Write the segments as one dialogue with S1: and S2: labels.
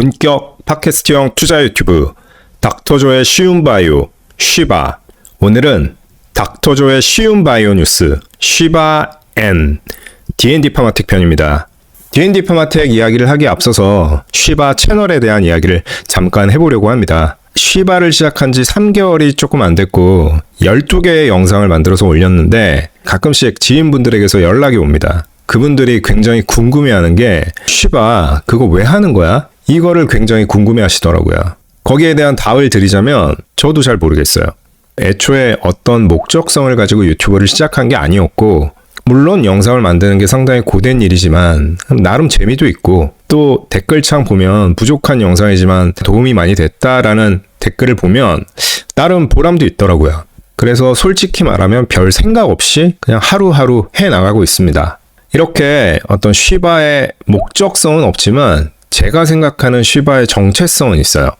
S1: 본격 팟캐스트형 투자 유튜브 닥터조의 쉬운 바이오 쉬바. 오늘은 닥터조의 쉬운 바이오 뉴스 쉬바앤 D&D 파마텍 편입니다. D&D 파마텍 이야기를 하기에 앞서서 쉬바 채널에 대한 이야기를 잠깐 해보려고 합니다. 쉬바를 시작한 지 3개월이 조금 안 됐고 12개의 영상을 만들어서 올렸는데 가끔씩 지인분들에게서 연락이 옵니다. 그분들이 굉장히 궁금해하는 게 쉬바 그거 왜 하는 거야? 이거를 굉장히 궁금해 하시더라고요. 거기에 대한 답을 드리자면 저도 잘 모르겠어요. 애초에 어떤 목적성을 가지고 유튜브를 시작한 게 아니었고, 물론 영상을 만드는 게 상당히 고된 일이지만 나름 재미도 있고, 또 댓글창 보면 부족한 영상이지만 도움이 많이 됐다라는 댓글을 보면 나름 보람도 있더라고요. 그래서 솔직히 말하면 별 생각 없이 그냥 하루하루 해나가고 있습니다. 이렇게 어떤 쉬바의 목적성은 없지만 제가 생각하는 쉬바의 정체성은 있어요.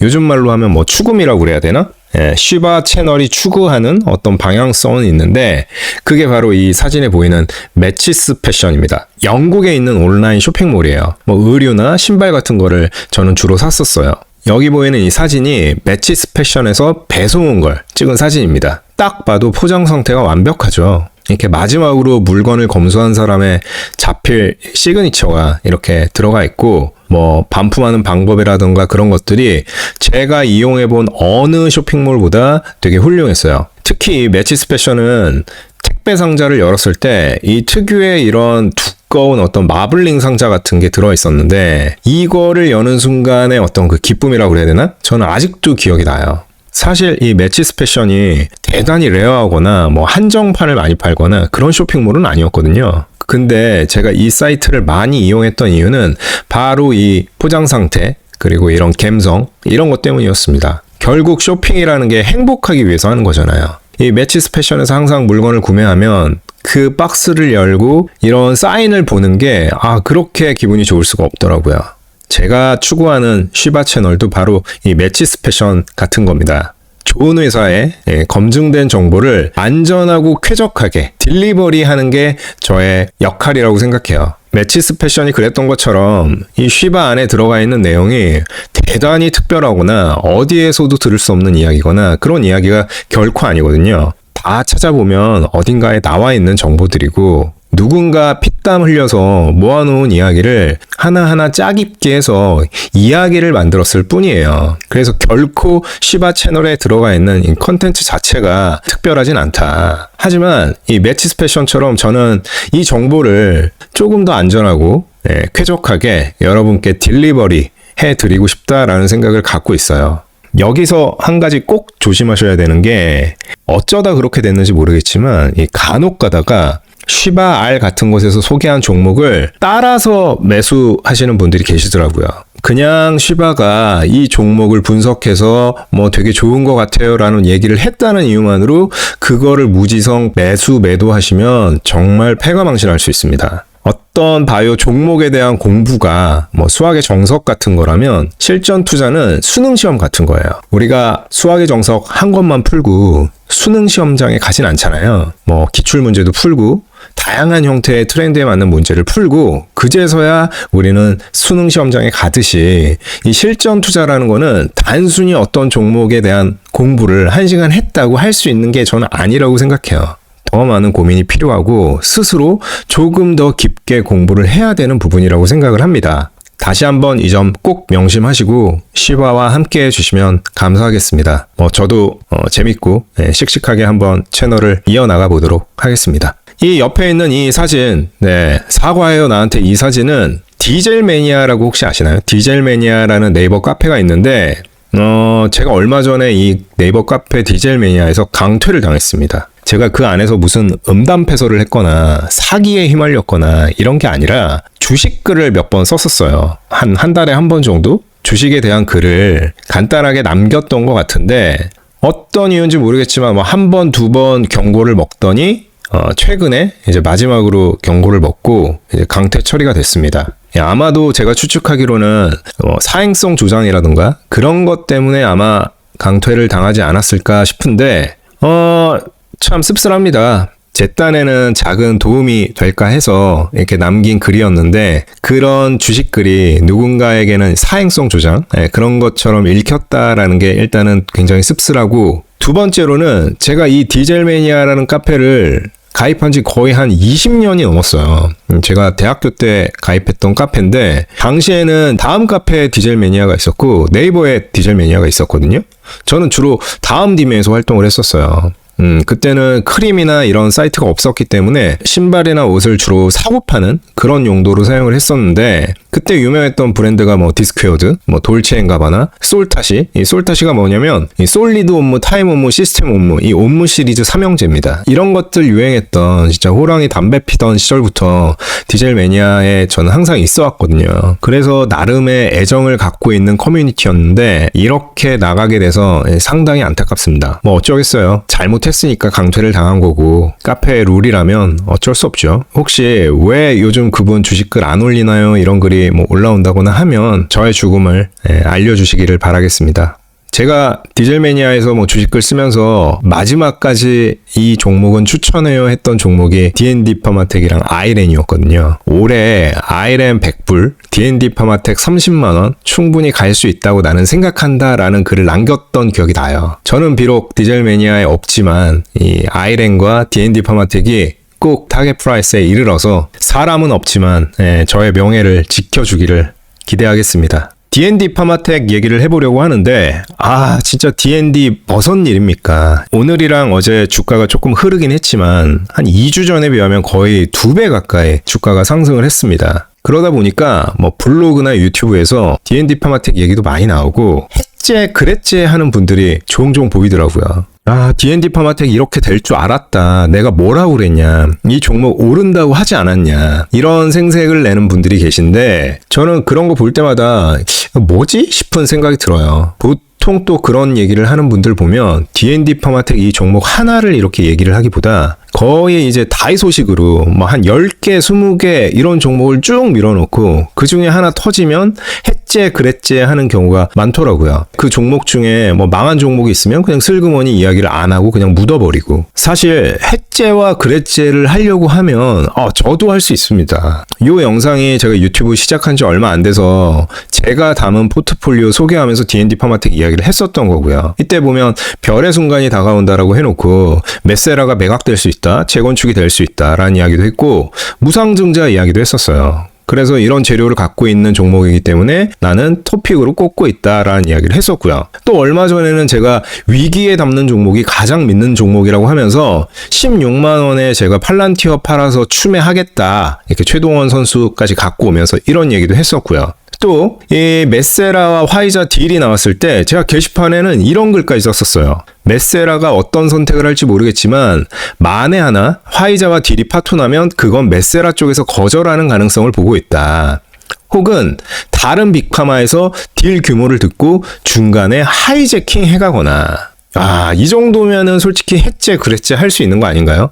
S1: 요즘 말로 하면 뭐 추구미라고 그래야 되나? 쉬바 채널이 추구하는 어떤 방향성은 있는데 그게 바로 이 사진에 보이는 매치스 패션입니다. 영국에 있는 온라인 쇼핑몰이에요. 뭐 의류나 신발 같은 거를 저는 주로 샀었어요. 여기 보이는 이 사진이 매치스 패션에서 배송 온 걸 찍은 사진입니다. 딱 봐도 포장 상태가 완벽하죠. 이렇게 마지막으로 물건을 검수한 사람의 자필 시그니처가 이렇게 들어가 있고, 뭐 반품하는 방법이라든가 그런 것들이 제가 이용해본 어느 쇼핑몰보다 되게 훌륭했어요. 특히 이 매치스 패션은 택배 상자를 열었을 때 이 특유의 이런 두꺼운 어떤 마블링 상자 같은 게 들어있었는데 이거를 여는 순간의 어떤 그 기쁨이라고 그래야 되나? 저는 아직도 기억이 나요. 사실 이 매치스 패션이 대단히 레어하거나 뭐 한정판을 많이 팔거나 그런 쇼핑몰은 아니었거든요. 근데 제가 이 사이트를 많이 이용했던 이유는 바로 이 포장 상태 그리고 이런 감성 이런 것 때문이었습니다. 결국 쇼핑이라는 게 행복하기 위해서 하는 거잖아요. 이 매치스 패션에서 항상 물건을 구매하면 그 박스를 열고 이런 사인을 보는 게 그렇게 기분이 좋을 수가 없더라고요. 제가 추구하는 쉬바 채널도 바로 이 매치스 패션 같은 겁니다. 좋은 회사에 검증된 정보를 안전하고 쾌적하게 딜리버리 하는 게 저의 역할이라고 생각해요. 매치스 패션이 그랬던 것처럼 이 쉬바 안에 들어가 있는 내용이 대단히 특별하거나 어디에서도 들을 수 없는 이야기거나 그런 이야기가 결코 아니거든요. 다 찾아보면 어딘가에 나와 있는 정보들이고 누군가 피땀 흘려서 모아놓은 이야기를 하나하나 짜깁기 해서 이야기를 만들었을 뿐이에요. 그래서 결코 쉬바 채널에 들어가 있는 이 컨텐츠 자체가 특별하진 않다. 하지만 이 매치스 패션처럼 저는 이 정보를 조금 더 안전하고 쾌적하게 여러분께 딜리버리 해드리고 싶다라는 생각을 갖고 있어요. 여기서 한 가지 꼭 조심하셔야 되는 게 어쩌다 그렇게 됐는지 모르겠지만 이 간혹 가다가 쉬바 알 같은 곳에서 소개한 종목을 따라서 매수하시는 분들이 계시더라고요. 그냥 쉬바가 이 종목을 분석해서 뭐 되게 좋은 것 같아요 라는 얘기를 했다는 이유만으로 그거를 무지성 매도하시면 정말 패가망신할 수 있습니다. 어떤 바이오 종목에 대한 공부가 뭐 수학의 정석 같은 거라면 실전 투자는 수능 시험 같은 거예요. 우리가 수학의 정석 한 권만 풀고 수능 시험장에 가진 않잖아요. 뭐 기출 문제도 풀고 다양한 형태의 트렌드에 맞는 문제를 풀고 그제서야 우리는 수능 시험장에 가듯이 이 실전 투자라는 거는 단순히 어떤 종목에 대한 공부를 1시간 했다고 할 수 있는 게 저는 아니라고 생각해요. 더 많은 고민이 필요하고 스스로 조금 더 깊게 공부를 해야 되는 부분이라고 생각을 합니다. 다시 한번 이 점 꼭 명심하시고 쉬바와 함께 해주시면 감사하겠습니다. 저도 재밌고 씩씩하게 한번 채널을 이어나가 보도록 하겠습니다. 이 옆에 있는 이 사진, 사과해요 나한테 이 사진은 디젤매니아라고 혹시 아시나요? 디젤매니아라는 네이버 카페가 있는데 제가 얼마 전에 이 네이버 카페 디젤매니아에서 강퇴를 당했습니다. 제가 그 안에서 무슨 음담패설을 했거나 사기에 휘말렸거나 이런 게 아니라 주식 글을 몇 번 썼었어요. 한 달에 한 번 정도 주식에 대한 글을 간단하게 남겼던 것 같은데 어떤 이유인지 모르겠지만 뭐 한 번, 두 번 경고를 먹더니 최근에 이제 마지막으로 경고를 먹고 이제 강퇴 처리가 됐습니다. 아마도 제가 추측하기로는 사행성 조장이라든가 그런 것 때문에 아마 강퇴를 당하지 않았을까 싶은데 참 씁쓸합니다. 제 딴에는 작은 도움이 될까 해서 이렇게 남긴 글이었는데 그런 주식글이 누군가에게는 사행성 조장 그런 것처럼 읽혔다라는 게 일단은 굉장히 씁쓸하고 두 번째로는 제가 이 디젤매니아라는 카페를 가입한 지 거의 한 20년이 넘었어요. 제가 대학교 때 가입했던 카페인데 당시에는 다음 카페에 디젤매니아가 있었고 네이버에 디젤매니아가 있었거든요. 저는 주로 다음 디메에서 활동을 했었어요. 그때는 크림이나 이런 사이트가 없었기 때문에 신발이나 옷을 주로 사고 파는 그런 용도로 사용을 했었는데 그때 유명했던 브랜드가 뭐 디스크웨어드, 뭐 돌체앤가바나, 솔타시. 이 솔타시가 뭐냐면 이 솔리드 옴무, 타임 옴무, 시스템 옴무 이 옴무 시리즈 삼형제입니다. 이런 것들 유행했던 진짜 호랑이 담배 피던 시절부터 디젤 매니아에 저는 항상 있어 왔거든요. 그래서 나름의 애정을 갖고 있는 커뮤니티였는데 이렇게 나가게 돼서 상당히 안타깝습니다. 뭐 어쩌겠어요. 잘못했으니까 강퇴를 당한 거고 카페의 룰이라면 어쩔 수 없죠. 혹시 왜 요즘 그분 주식글 안 올리나요? 이런 글이 뭐 올라온다거나 하면 저의 죽음을 알려주시기를 바라겠습니다. 제가 디젤매니아에서 뭐 주식글 쓰면서 마지막까지 이 종목은 추천해요 했던 종목이 D&D 파마텍이랑 아이렌이었거든요. 올해 아이렌 100불, D&D 파마텍 30만원 충분히 갈 수 있다고 나는 생각한다 라는 글을 남겼던 기억이 나요. 저는 비록 디젤매니아에 없지만 이 아이렌과 D&D 파마텍이 꼭 타겟 프라이스에 이르러서 사람은 없지만 저의 명예를 지켜주기를 기대하겠습니다. D&D 파마텍 얘기를 해보려고 하는데 진짜 D&D 무슨 일입니까? 오늘이랑 어제 주가가 조금 흐르긴 했지만 한 2주 전에 비하면 거의 2배 가까이 주가가 상승을 했습니다. 그러다 보니까 뭐 블로그나 유튜브에서 D&D 파마텍 얘기도 많이 나오고 했제 그랬제 하는 분들이 종종 보이더라고요. D&D 파마텍 이렇게 될 줄 알았다. 내가 뭐라고 그랬냐. 이 종목 오른다고 하지 않았냐. 이런 생색을 내는 분들이 계신데 저는 그런 거 볼 때마다 뭐지? 싶은 생각이 들어요. 보통 또 그런 얘기를 하는 분들 보면 D&D 파마텍 이 종목 하나를 이렇게 얘기를 하기보다 거의 이제 다이소식으로 뭐 한 10개, 20개 이런 종목을 쭉 밀어놓고 그 중에 하나 터지면 했제 그랬제 하는 경우가 많더라고요. 그 종목 중에 뭐 망한 종목이 있으면 그냥 슬그머니 이야기를 안 하고 그냥 묻어버리고 사실 했제와 그랬제를 하려고 하면 저도 할 수 있습니다. 이 영상이 제가 유튜브 시작한 지 얼마 안 돼서 제가 담은 포트폴리오 소개하면서 D&D 파마텍 이야기를 했었던 거고요. 이때 보면 별의 순간이 다가온다라고 해놓고 메세라가 매각될 수 있다. 재건축이 될 수 있다라는 이야기도 했고 무상증자 이야기도 했었어요. 그래서 이런 재료를 갖고 있는 종목이기 때문에 나는 토픽으로 꼽고 있다라는 이야기를 했었고요. 또 얼마 전에는 제가 위기에 담는 종목이 가장 믿는 종목이라고 하면서 16만 원에 제가 팔란티어 팔아서 추매하겠다 이렇게 최동원 선수까지 갖고 오면서 이런 얘기도 했었고요. 또 이 메세라와 화이자 딜이 나왔을 때 제가 게시판에는 이런 글까지 썼었어요. 메세라가 어떤 선택을 할지 모르겠지만 만에 하나 화이자와 딜이 파토나면 그건 메세라 쪽에서 거절하는 가능성을 보고 있다. 혹은 다른 빅파마에서 딜 규모를 듣고 중간에 하이제킹 해가거나 이 정도면은 솔직히 했제 그랬제 할 수 있는 거 아닌가요?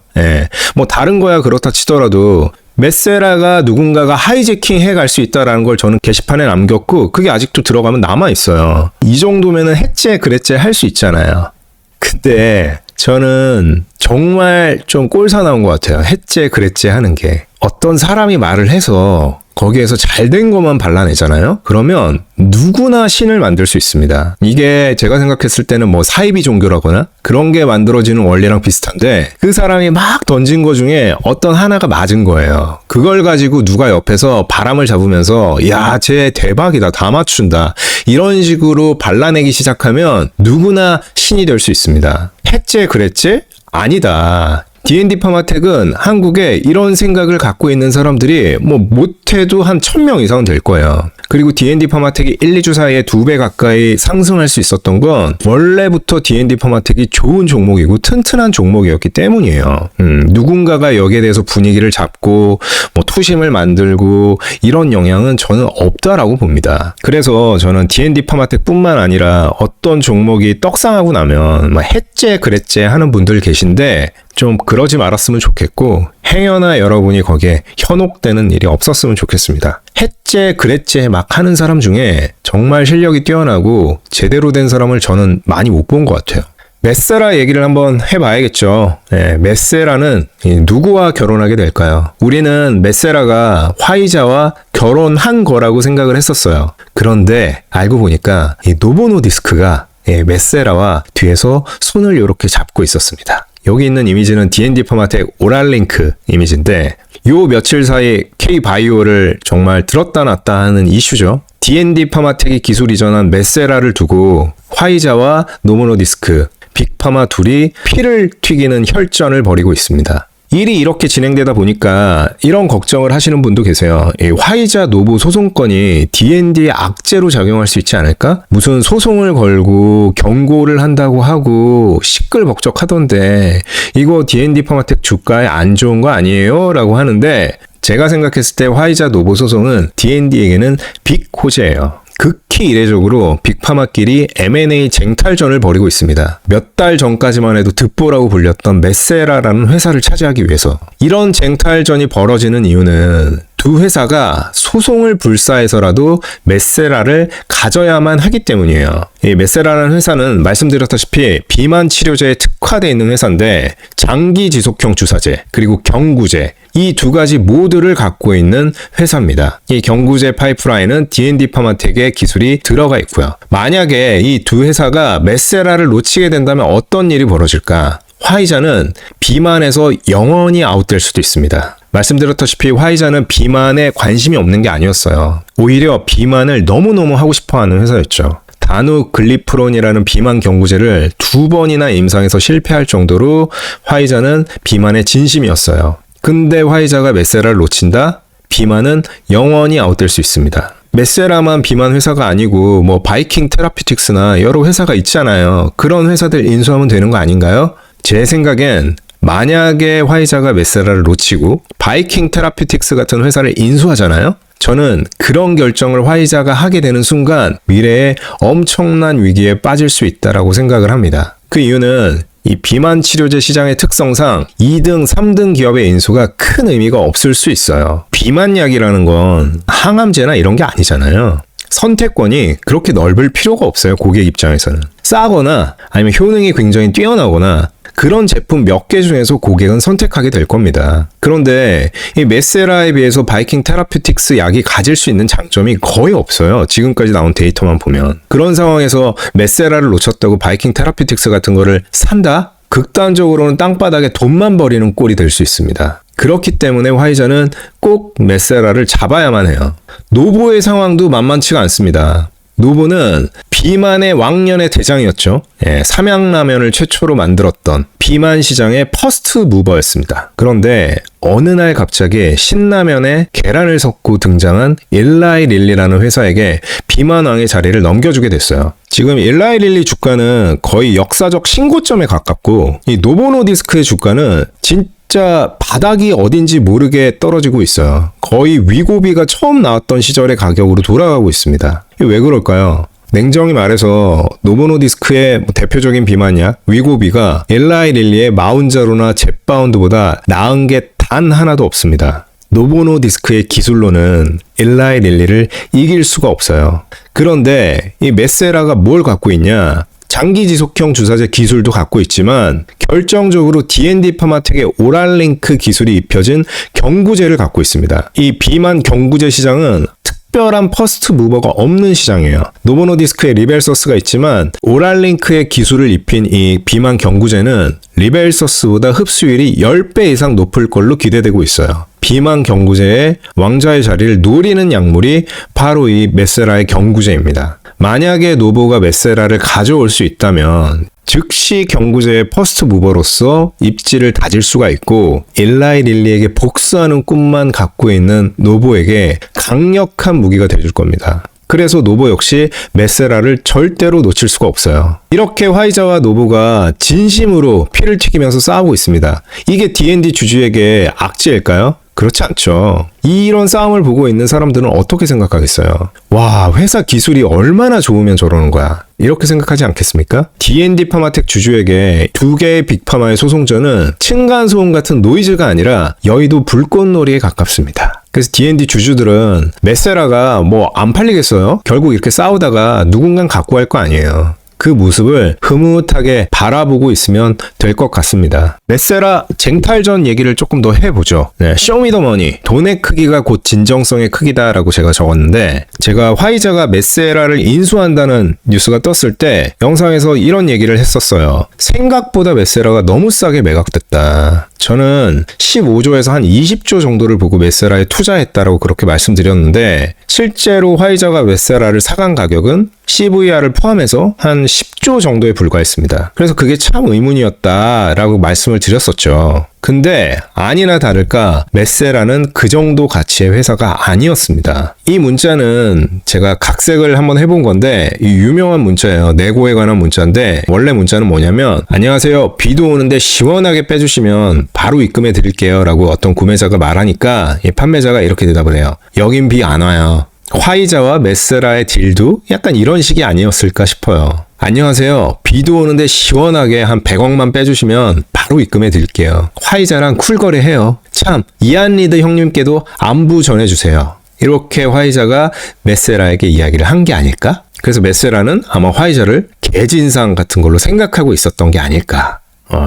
S1: 뭐 다른 거야 그렇다 치더라도 메세라가 누군가가 하이제킹 해갈 수 있다라는 걸 저는 게시판에 남겼고 그게 아직도 들어가면 남아있어요. 이 정도면은 했제 그랬제 할 수 있잖아요. 근데 저는 정말 좀 꼴사나운 것 같아요. 했제 그랬제 하는 게. 어떤 사람이 말을 해서 거기에서 잘된 것만 발라내잖아요. 그러면 누구나 신을 만들 수 있습니다. 이게 제가 생각했을 때는 뭐 사이비 종교라거나 그런 게 만들어지는 원리랑 비슷한데 그 사람이 막 던진 것 중에 어떤 하나가 맞은 거예요. 그걸 가지고 누가 옆에서 바람을 잡으면서 야, 쟤 대박이다. 다 맞춘다. 이런 식으로 발라내기 시작하면 누구나 신이 될 수 있습니다. 했제 그랬제? 아니다. D&D 파마텍은 한국에 이런 생각을 갖고 있는 사람들이 뭐 못해도 한 1000명 이상은 될 거예요. 그리고 D&D 파마텍이 1, 2주 사이에 2배 가까이 상승할 수 있었던 건 원래부터 D&D 파마텍이 좋은 종목이고 튼튼한 종목이었기 때문이에요. 누군가가 여기에 대해서 분위기를 잡고 뭐 투심을 만들고 이런 영향은 저는 없다라고 봅니다. 그래서 저는 D&D 파마텍 뿐만 아니라 어떤 종목이 떡상하고 나면 뭐 했제 그랬제 하는 분들 계신데 좀 그러지 말았으면 좋겠고 행여나 여러분이 거기에 현혹되는 일이 없었으면 좋겠습니다. 했제 그랬제 막 하는 사람 중에 정말 실력이 뛰어나고 제대로 된 사람을 저는 많이 못 본 것 같아요. 메세라 얘기를 한번 해봐야겠죠. 네, 메세라는 누구와 결혼하게 될까요? 우리는 메세라가 화이자와 결혼한 거라고 생각을 했었어요. 그런데 알고 보니까 이 노보노디스크가 메세라와 뒤에서 손을 이렇게 잡고 있었습니다. 여기 있는 이미지는 D&D 파마텍 오랄링크 이미지인데 요 며칠 사이 K-바이오를 정말 들었다 놨다 하는 이슈죠. D&D 파마텍이 기술 이전한 메세라를 두고 화이자와 노보노디스크, 빅파마 둘이 피를 튀기는 혈전을 벌이고 있습니다. 일이 이렇게 진행되다 보니까 이런 걱정을 하시는 분도 계세요. 이 화이자 노보 소송건이 D&D의 악재로 작용할 수 있지 않을까? 무슨 소송을 걸고 경고를 한다고 하고 시끌벅적하던데 이거 D&D 파마텍 주가에 안 좋은 거 아니에요? 라고 하는데 제가 생각했을 때 화이자 노보 소송은 D&D에게는 빅 호재예요. 극히 이례적으로 빅파마끼리 M&A 쟁탈전을 벌이고 있습니다. 몇 달 전까지만 해도 득보라고 불렸던 메세라라는 회사를 차지하기 위해서. 이런 쟁탈전이 벌어지는 이유는 두 회사가 소송을 불사해서라도 메세라를 가져야만 하기 때문이에요. 이 메세라라는 회사는 말씀드렸다시피 비만 치료제에 특화되어 있는 회사인데 장기 지속형 주사제 그리고 경구제 이 두 가지 모두를 갖고 있는 회사입니다. 이 경구제 파이프라인은 D&D 파마텍의 기술이 들어가 있고요. 만약에 이 두 회사가 메세라를 놓치게 된다면 어떤 일이 벌어질까? 화이자는 비만에서 영원히 아웃될 수도 있습니다. 말씀드렸다시피 화이자는 비만에 관심이 없는 게 아니었어요. 오히려 비만을 너무너무 하고 싶어하는 회사였죠. 다누글리프론이라는 비만 경구제를 2번이나 임상에서 실패할 정도로 화이자는 비만의 진심이었어요. 근데 화이자가 메세라를 놓친다? 비만은 영원히 아웃될 수 있습니다. 메세라만 비만 회사가 아니고 뭐 바이킹 테라피틱스나 여러 회사가 있잖아요. 그런 회사들 인수하면 되는 거 아닌가요? 제 생각엔 만약에 화이자가 메세라를 놓치고 바이킹 테라피틱스 같은 회사를 인수하잖아요? 저는 그런 결정을 화이자가 하게 되는 순간 미래에 엄청난 위기에 빠질 수 있다고 생각을 합니다. 그 이유는 이 비만 치료제 시장의 특성상 2등, 3등 기업의 인수가 큰 의미가 없을 수 있어요. 비만약이라는 건 항암제나 이런 게 아니잖아요. 선택권이 그렇게 넓을 필요가 없어요. 고객 입장에서는. 싸거나 아니면 효능이 굉장히 뛰어나거나 그런 제품 몇 개 중에서 고객은 선택하게 될 겁니다. 그런데 이 메세라에 비해서 바이킹 테라피틱스 약이 가질 수 있는 장점이 거의 없어요. 지금까지 나온 데이터만 보면. 그런 상황에서 메세라를 놓쳤다고 바이킹 테라피틱스 같은 거를 산다? 극단적으로는 땅바닥에 돈만 버리는 꼴이 될 수 있습니다. 그렇기 때문에 화이자는 꼭 메세라를 잡아야만 해요. 노보의 상황도 만만치가 않습니다. 노보는 비만의 왕년의 대장이었죠. 삼양라면을 최초로 만들었던 비만 시장의 퍼스트 무버였습니다. 그런데 어느 날 갑자기 신라면에 계란을 섞고 등장한 일라이 릴리라는 회사에게 비만왕의 자리를 넘겨주게 됐어요. 지금 일라이 릴리 주가는 거의 역사적 신고점에 가깝고 이 노보노디스크의 주가는 진짜 바닥이 어딘지 모르게 떨어지고 있어요. 거의 위고비가 처음 나왔던 시절의 가격으로 돌아가고 있습니다. 왜 그럴까요? 냉정히 말해서 노보노디스크의 대표적인 비만약 위고비가 엘라이 릴리의 마운자로나 젯바운드보다 나은 게 단 하나도 없습니다. 노보노디스크의 기술로는 엘라이 릴리를 이길 수가 없어요. 그런데 이 메세라가 뭘 갖고 있냐? 장기 지속형 주사제 기술도 갖고 있지만 결정적으로 D&D 파마텍의 오랄링크 기술이 입혀진 경구제를 갖고 있습니다. 이 비만 경구제 시장은 특별한 퍼스트 무버가 없는 시장이에요. 노보노디스크의 리벨서스가 있지만 오랄링크의 기술을 입힌 이 비만 경구제는 리벨서스보다 흡수율이 10배 이상 높을 걸로 기대되고 있어요. 비만 경구제의 왕좌의 자리를 노리는 약물이 바로 이 메세라의 경구제입니다. 만약에 노보가 메세라를 가져올 수 있다면 즉시 경구제의 퍼스트 무버로서 입지를 다질 수가 있고 일라이 릴리에게 복수하는 꿈만 갖고 있는 노보에게 강력한 무기가 돼줄 겁니다. 그래서 노보 역시 메세라를 절대로 놓칠 수가 없어요. 이렇게 화이자와 노보가 진심으로 피를 튀기면서 싸우고 있습니다. 이게 D&D 주주에게 악재일까요? 그렇지 않죠. 이런 싸움을 보고 있는 사람들은 어떻게 생각하겠어요? 와, 회사 기술이 얼마나 좋으면 저러는 거야. 이렇게 생각하지 않겠습니까? D&D 파마텍 주주에게 두 개의 빅파마의 소송전은 층간소음 같은 노이즈가 아니라 여의도 불꽃놀이에 가깝습니다. 그래서 D&D 주주들은 메세라가 뭐 안 팔리겠어요? 결국 이렇게 싸우다가 누군간 갖고 갈 거 아니에요. 그 모습을 흐뭇하게 바라보고 있으면 될 것 같습니다. 메세라 쟁탈전 얘기를 조금 더 해보죠. 네, 쇼미더머니 돈의 크기가 곧 진정성의 크기다라고 제가 적었는데, 제가 화이자가 메세라를 인수한다는 뉴스가 떴을 때 영상에서 이런 얘기를 했었어요. 생각보다 메세라가 너무 싸게 매각됐다. 저는 15조에서 한 20조 정도를 보고 메세라에 투자했다라고 그렇게 말씀드렸는데, 실제로 화이자가 메세라를 사간 가격은 CVR을 포함해서 한 10조 정도에 불과했습니다. 그래서 그게 참 의문이었다라고 말씀을 드렸었죠. 근데 아니나 다를까 메세라는 그 정도 가치의 회사가 아니었습니다. 이 문자는 제가 각색을 한번 해본 건데, 이 유명한 문자예요. 내고에 관한 문자인데, 원래 문자는 뭐냐면, 안녕하세요, 비도 오는데 시원하게 빼주시면 바로 입금해 드릴게요 라고 어떤 구매자가 말하니까 이 판매자가 이렇게 대답을 해요. 여긴 비 안 와요. 화이자와 메세라의 딜도 약간 이런 식이 아니었을까 싶어요. 안녕하세요, 비도 오는데 시원하게 한 100억만 빼주시면 바로 입금해 드릴게요. 화이자랑 쿨거래해요. 참, 이안리드 형님께도 안부 전해주세요. 이렇게 화이자가 메세라에게 이야기를 한 게 아닐까? 그래서 메세라는 아마 화이자를 개진상 같은 걸로 생각하고 있었던 게 아닐까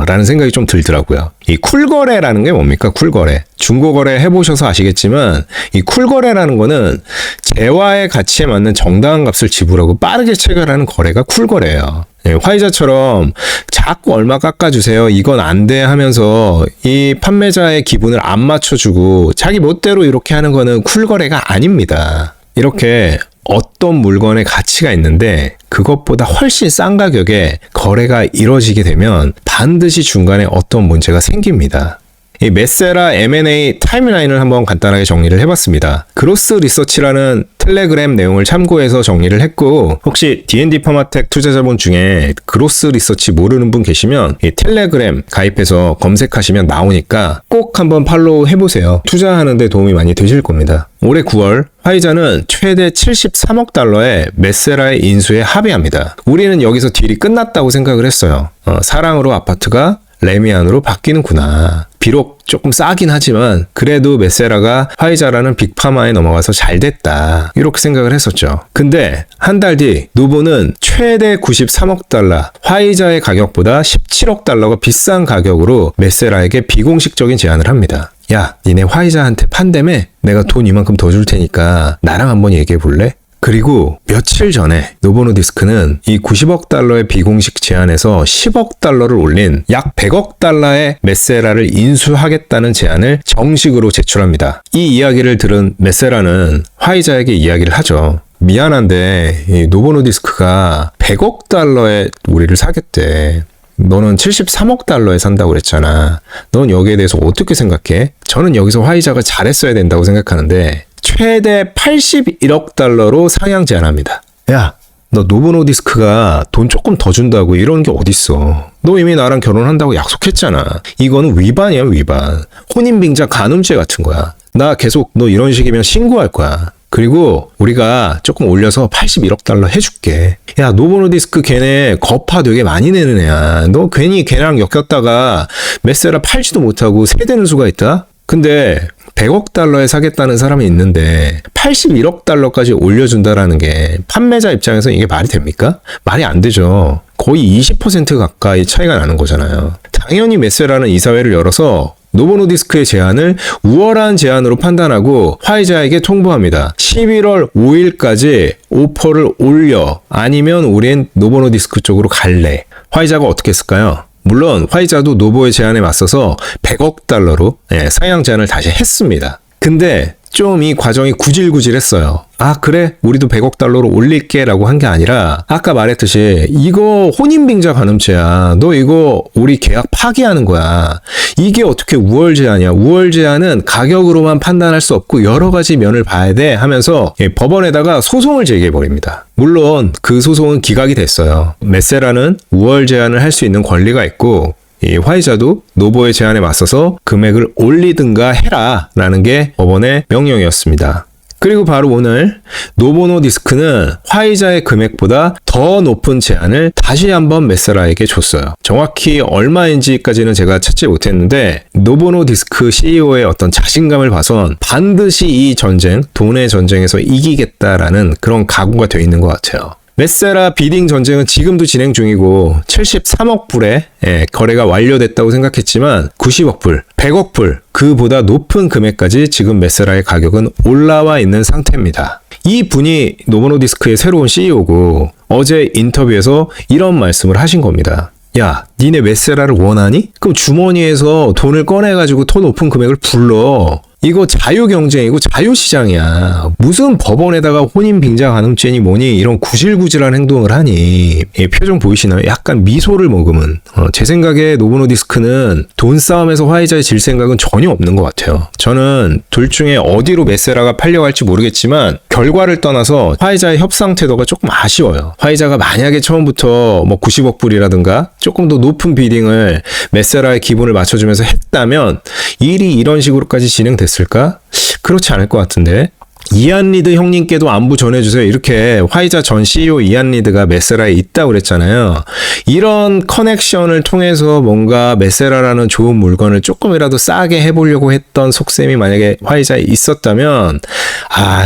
S1: 라는 생각이 좀 들더라고요. 이 쿨거래라는 게 뭡니까? 쿨거래. 중고거래 해보셔서 아시겠지만 이 쿨거래라는 거는 재화의 가치에 맞는 정당한 값을 지불하고 빠르게 체결하는 거래가 쿨거래예요. 화이자처럼 자꾸 얼마 깎아주세요, 이건 안 돼 하면서 이 판매자의 기분을 안 맞춰주고 자기 멋대로 이렇게 하는 거는 쿨거래가 아닙니다. 이렇게 어떤 물건의 가치가 있는데 그것보다 훨씬 싼 가격에 거래가 이루어지게 되면 반드시 중간에 어떤 문제가 생깁니다. 이 메세라 M&A 타임라인을 한번 간단하게 정리를 해봤습니다. 그로스 리서치라는 텔레그램 내용을 참고해서 정리를 했고, 혹시 D&D 퍼마텍 투자자분 중에 그로스 리서치 모르는 분 계시면 이 텔레그램 가입해서 검색하시면 나오니까 꼭 한번 팔로우 해보세요. 투자하는데 도움이 많이 되실 겁니다. 올해 9월 화이자는 최대 73억 달러의 메세라의 인수에 합의합니다. 우리는 여기서 딜이 끝났다고 생각을 했어요. 사랑으로 아파트가 레미안으로 바뀌는구나. 비록 조금 싸긴 하지만 그래도 메세라가 화이자라는 빅파마에 넘어가서 잘 됐다, 이렇게 생각을 했었죠. 근데 한 달 뒤 노보는 최대 93억 달러, 화이자의 가격보다 17억 달러가 비싼 가격으로 메세라에게 비공식적인 제안을 합니다. 야, 니네 화이자한테 판다며? 내가 돈 이만큼 더 줄 테니까 나랑 한번 얘기해 볼래? 그리고 며칠 전에 노보노디스크는 이 90억 달러의 비공식 제안에서 10억 달러를 올린 약 100억 달러의 메세라를 인수하겠다는 제안을 정식으로 제출합니다. 이 이야기를 들은 메세라는 화이자에게 이야기를 하죠. 미안한데 이 노보노디스크가 100억 달러에 우리를 사겠대. 너는 73억 달러에 산다고 그랬잖아. 넌 여기에 대해서 어떻게 생각해? 저는 여기서 화이자가 잘했어야 된다고 생각하는데 최대 81억 달러로 상향 제안합니다. 야, 너 노보노디스크가 돈 조금 더 준다고 이러는 게 어딨어. 너 이미 나랑 결혼한다고 약속했잖아. 이거는 위반이야, 위반. 혼인빙자 간음죄 같은 거야. 나 계속 너 이런 식이면 신고할 거야. 그리고 우리가 조금 올려서 81억 달러 해줄게. 야, 노보노디스크 걔네 거파 되게 많이 내는 애야. 너 괜히 걔랑 엮였다가 메세라 팔지도 못하고 세대는 수가 있다? 근데 100억 달러에 사겠다는 사람이 있는데 81억 달러까지 올려준다라는 게 판매자 입장에서 이게 말이 됩니까? 말이 안 되죠. 거의 20% 가까이 차이가 나는 거잖아요. 당연히 메세라는 이사회를 열어서 노보노디스크의 제안을 우월한 제안으로 판단하고 화이자에게 통보합니다. 11월 5일까지 오퍼를 올려, 아니면 우린 노보노디스크 쪽으로 갈래. 화이자가 어떻게 했을까요? 물론 화이자도 노보의 제안에 맞서서 100억 달러로 상향 제안을 다시 했습니다. 근데 좀 이 과정이 구질구질했어요. 아, 그래? 우리도 100억 달러로 올릴게 라고 한 게 아니라 아까 말했듯이 이거 혼인빙자 간음죄야. 너 이거 우리 계약 파기하는 거야. 이게 어떻게 우월 제한이야. 우월 제한은 가격으로만 판단할 수 없고 여러 가지 면을 봐야 돼 하면서 법원에다가 소송을 제기해버립니다. 물론 그 소송은 기각이 됐어요. 메세라는 우월 제한을 할 수 있는 권리가 있고 이 화이자도 노보의 제안에 맞서서 금액을 올리든가 해라 라는 게 법원의 명령이었습니다. 그리고 바로 오늘 노보노디스크는 화이자의 금액보다 더 높은 제안을 다시 한번 메세라에게 줬어요. 정확히 얼마인지까지는 제가 찾지 못했는데 노보노디스크 CEO의 어떤 자신감을 봐선 반드시 이 전쟁, 돈의 전쟁에서 이기겠다라는 그런 각오가 되어 있는 것 같아요. 메세라 비딩 전쟁은 지금도 진행 중이고 73억 불에 거래가 완료됐다고 생각했지만 90억 불, 100억 불 그보다 높은 금액까지 지금 메세라의 가격은 올라와 있는 상태입니다. 이 분이 노보노디스크의 새로운 CEO고 어제 인터뷰에서 이런 말씀을 하신 겁니다. 야, 니네 메세라를 원하니? 그럼 주머니에서 돈을 꺼내가지고 더 높은 금액을 불러. 이거 자유경쟁이고 자유시장이야. 무슨 법원에다가 혼인빙자가늠죄니 뭐니 이런 구질구질한 행동을 하니. 표정 보이시나요? 약간 미소를 머금은. 제 생각에 노보노디스크는 돈 싸움에서 화이자에 질 생각은 전혀 없는 것 같아요. 저는 둘 중에 어디로 메세라가 팔려갈지 모르겠지만 결과를 떠나서 화이자의 협상 태도가 조금 아쉬워요. 화이자가 만약에 처음부터 뭐 90억 불이라든가 조금 더 높은 비딩을 메세라의 기분을 맞춰주면서 했다면 일이 이런 식으로까지 진행됐을까? 그렇지 않을 것 같은데. 이안 리드 형님께도 안부 전해주세요. 이렇게 화이자 전 CEO 이안 리드가 메세라에 있다고 그랬잖아요. 이런 커넥션을 통해서 뭔가 메세라라는 좋은 물건을 조금이라도 싸게 해보려고 했던 속셈이 만약에 화이자에 있었다면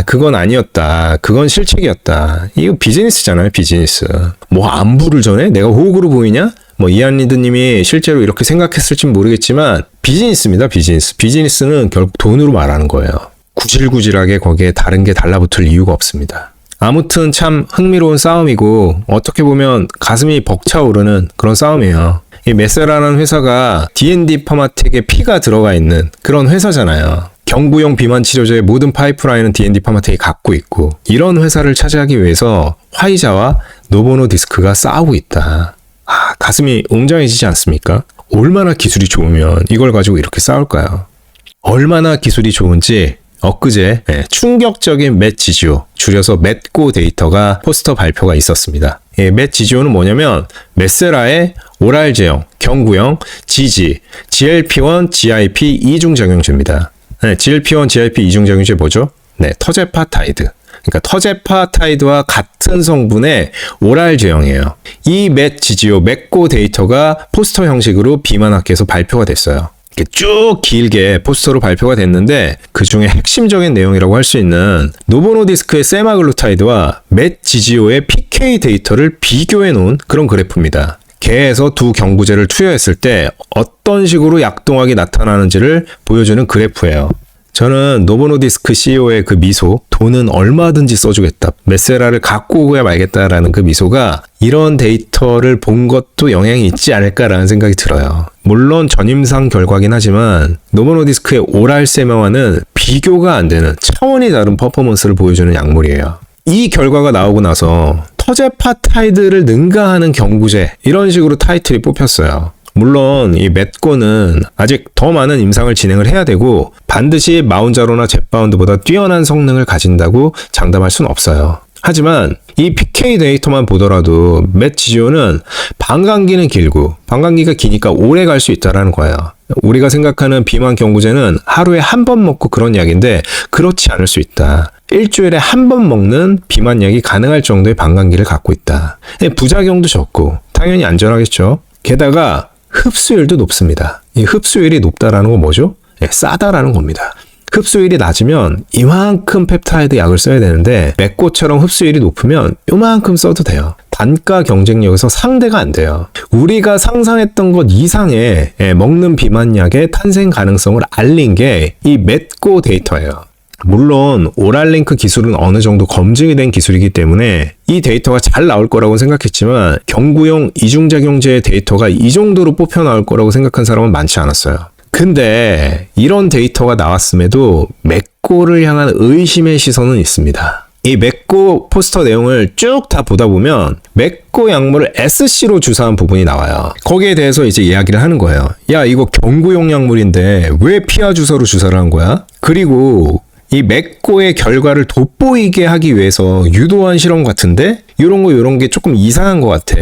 S1: 그건 아니었다. 그건 실책이었다. 이거 비즈니스잖아요. 비즈니스. 뭐 안부를 전해? 내가 호구로 보이냐? 뭐 이안 리드님이 실제로 이렇게 생각했을진 모르겠지만 비즈니스입니다. 비즈니스. 비즈니스는 결국 돈으로 말하는 거예요. 구질구질하게 거기에 다른 게 달라붙을 이유가 없습니다. 아무튼 참 흥미로운 싸움이고 어떻게 보면 가슴이 벅차오르는 그런 싸움이에요. 이 메세라라는 회사가 D&D 파마텍에 피가 들어가 있는 그런 회사잖아요. 경구용 비만 치료제의 모든 파이프라인은 D&D 파마텍이 갖고 있고 이런 회사를 차지하기 위해서 화이자와 노보노디스크가 싸우고 있다. 가슴이 웅장해지지 않습니까? 얼마나 기술이 좋으면 이걸 가지고 이렇게 싸울까요? 얼마나 기술이 좋은지 엊그제 충격적인 맷 지지오, 줄여서 맷고 데이터가 포스터 발표가 있었습니다. 맷 지지오는 뭐냐면 메세라의 오랄 제형, 경구형, GG, GLP-1, GIP 이중작용제입니다. GLP-1, GIP 이중작용제 뭐죠? 터제파타이드. 그러니까 터제파타이드와 같은 성분의 오랄 제형이에요. 이 맷 지지오, 맷고 데이터가 포스터 형식으로 비만학회에서 발표가 됐어요. 이렇게 쭉 길게 포스터로 발표가 됐는데 그 중에 핵심적인 내용이라고 할 수 있는 노보노디스크의 세마글루타이드와 맷 지지오의 PK 데이터를 비교해 놓은 그런 그래프입니다. 개에서 두 경구제를 투여했을 때 어떤 식으로 약동학이 나타나는지를 보여주는 그래프예요. 저는 노보노디스크 CEO의 그 미소, 돈은 얼마든지 써주겠다, 메세라를 갖고 오고야 말겠다라는 그 미소가 이런 데이터를 본 것도 영향이 있지 않을까라는 생각이 들어요. 물론 전임상 결과긴 하지만 노보노디스크의 오랄 세마와는 비교가 안 되는 차원이 다른 퍼포먼스를 보여주는 약물이에요. 이 결과가 나오고 나서 터제파타이드를 능가하는 경구제 이런 식으로 타이틀이 뽑혔어요. 물론 이 맷고는 아직 더 많은 임상을 진행을 해야 되고 반드시 마운자로나 젯바운드보다 뛰어난 성능을 가진다고 장담할 수는 없어요. 하지만 이 PK 데이터만 보더라도 맷 지지오는 방광기는 길고 방광기가 기니까 오래 갈 수 있다는 거예요. 우리가 생각하는 비만 경구제는 하루에 한 번 먹고 그런 약인데 그렇지 않을 수 있다. 일주일에 한 번 먹는 비만약이 가능할 정도의 방광기를 갖고 있다. 부작용도 적고 당연히 안전하겠죠. 게다가 흡수율도 높습니다. 이 흡수율이 높다라는 건 뭐죠? 싸다라는 겁니다. 흡수율이 낮으면 이만큼 펩타이드 약을 써야 되는데 맷고처럼 흡수율이 높으면 요만큼 써도 돼요. 단가 경쟁력에서 상대가 안 돼요. 우리가 상상했던 것 이상의 먹는 비만약의 탄생 가능성을 알린 게 이 맷고 데이터예요. 물론 오랄링크 기술은 어느 정도 검증이 된 기술이기 때문에 이 데이터가 잘 나올 거라고 생각했지만 경구용 이중작용제의 데이터가 이 정도로 뽑혀 나올 거라고 생각한 사람은 많지 않았어요. 근데 이런 데이터가 나왔음에도 맷고를 향한 의심의 시선은 있습니다. 이 맷고 포스터 내용을 쭉 다 보다 보면 맷고 약물을 SC로 주사한 부분이 나와요. 거기에 대해서 이제 이야기를 하는 거예요. 야, 이거 경구용 약물인데 왜 피하 주사로 주사를 한 거야? 그리고 이 맷고의 결과를 돋보이게 하기 위해서 유도한 실험 같은데 요런 게 조금 이상한 것 같아.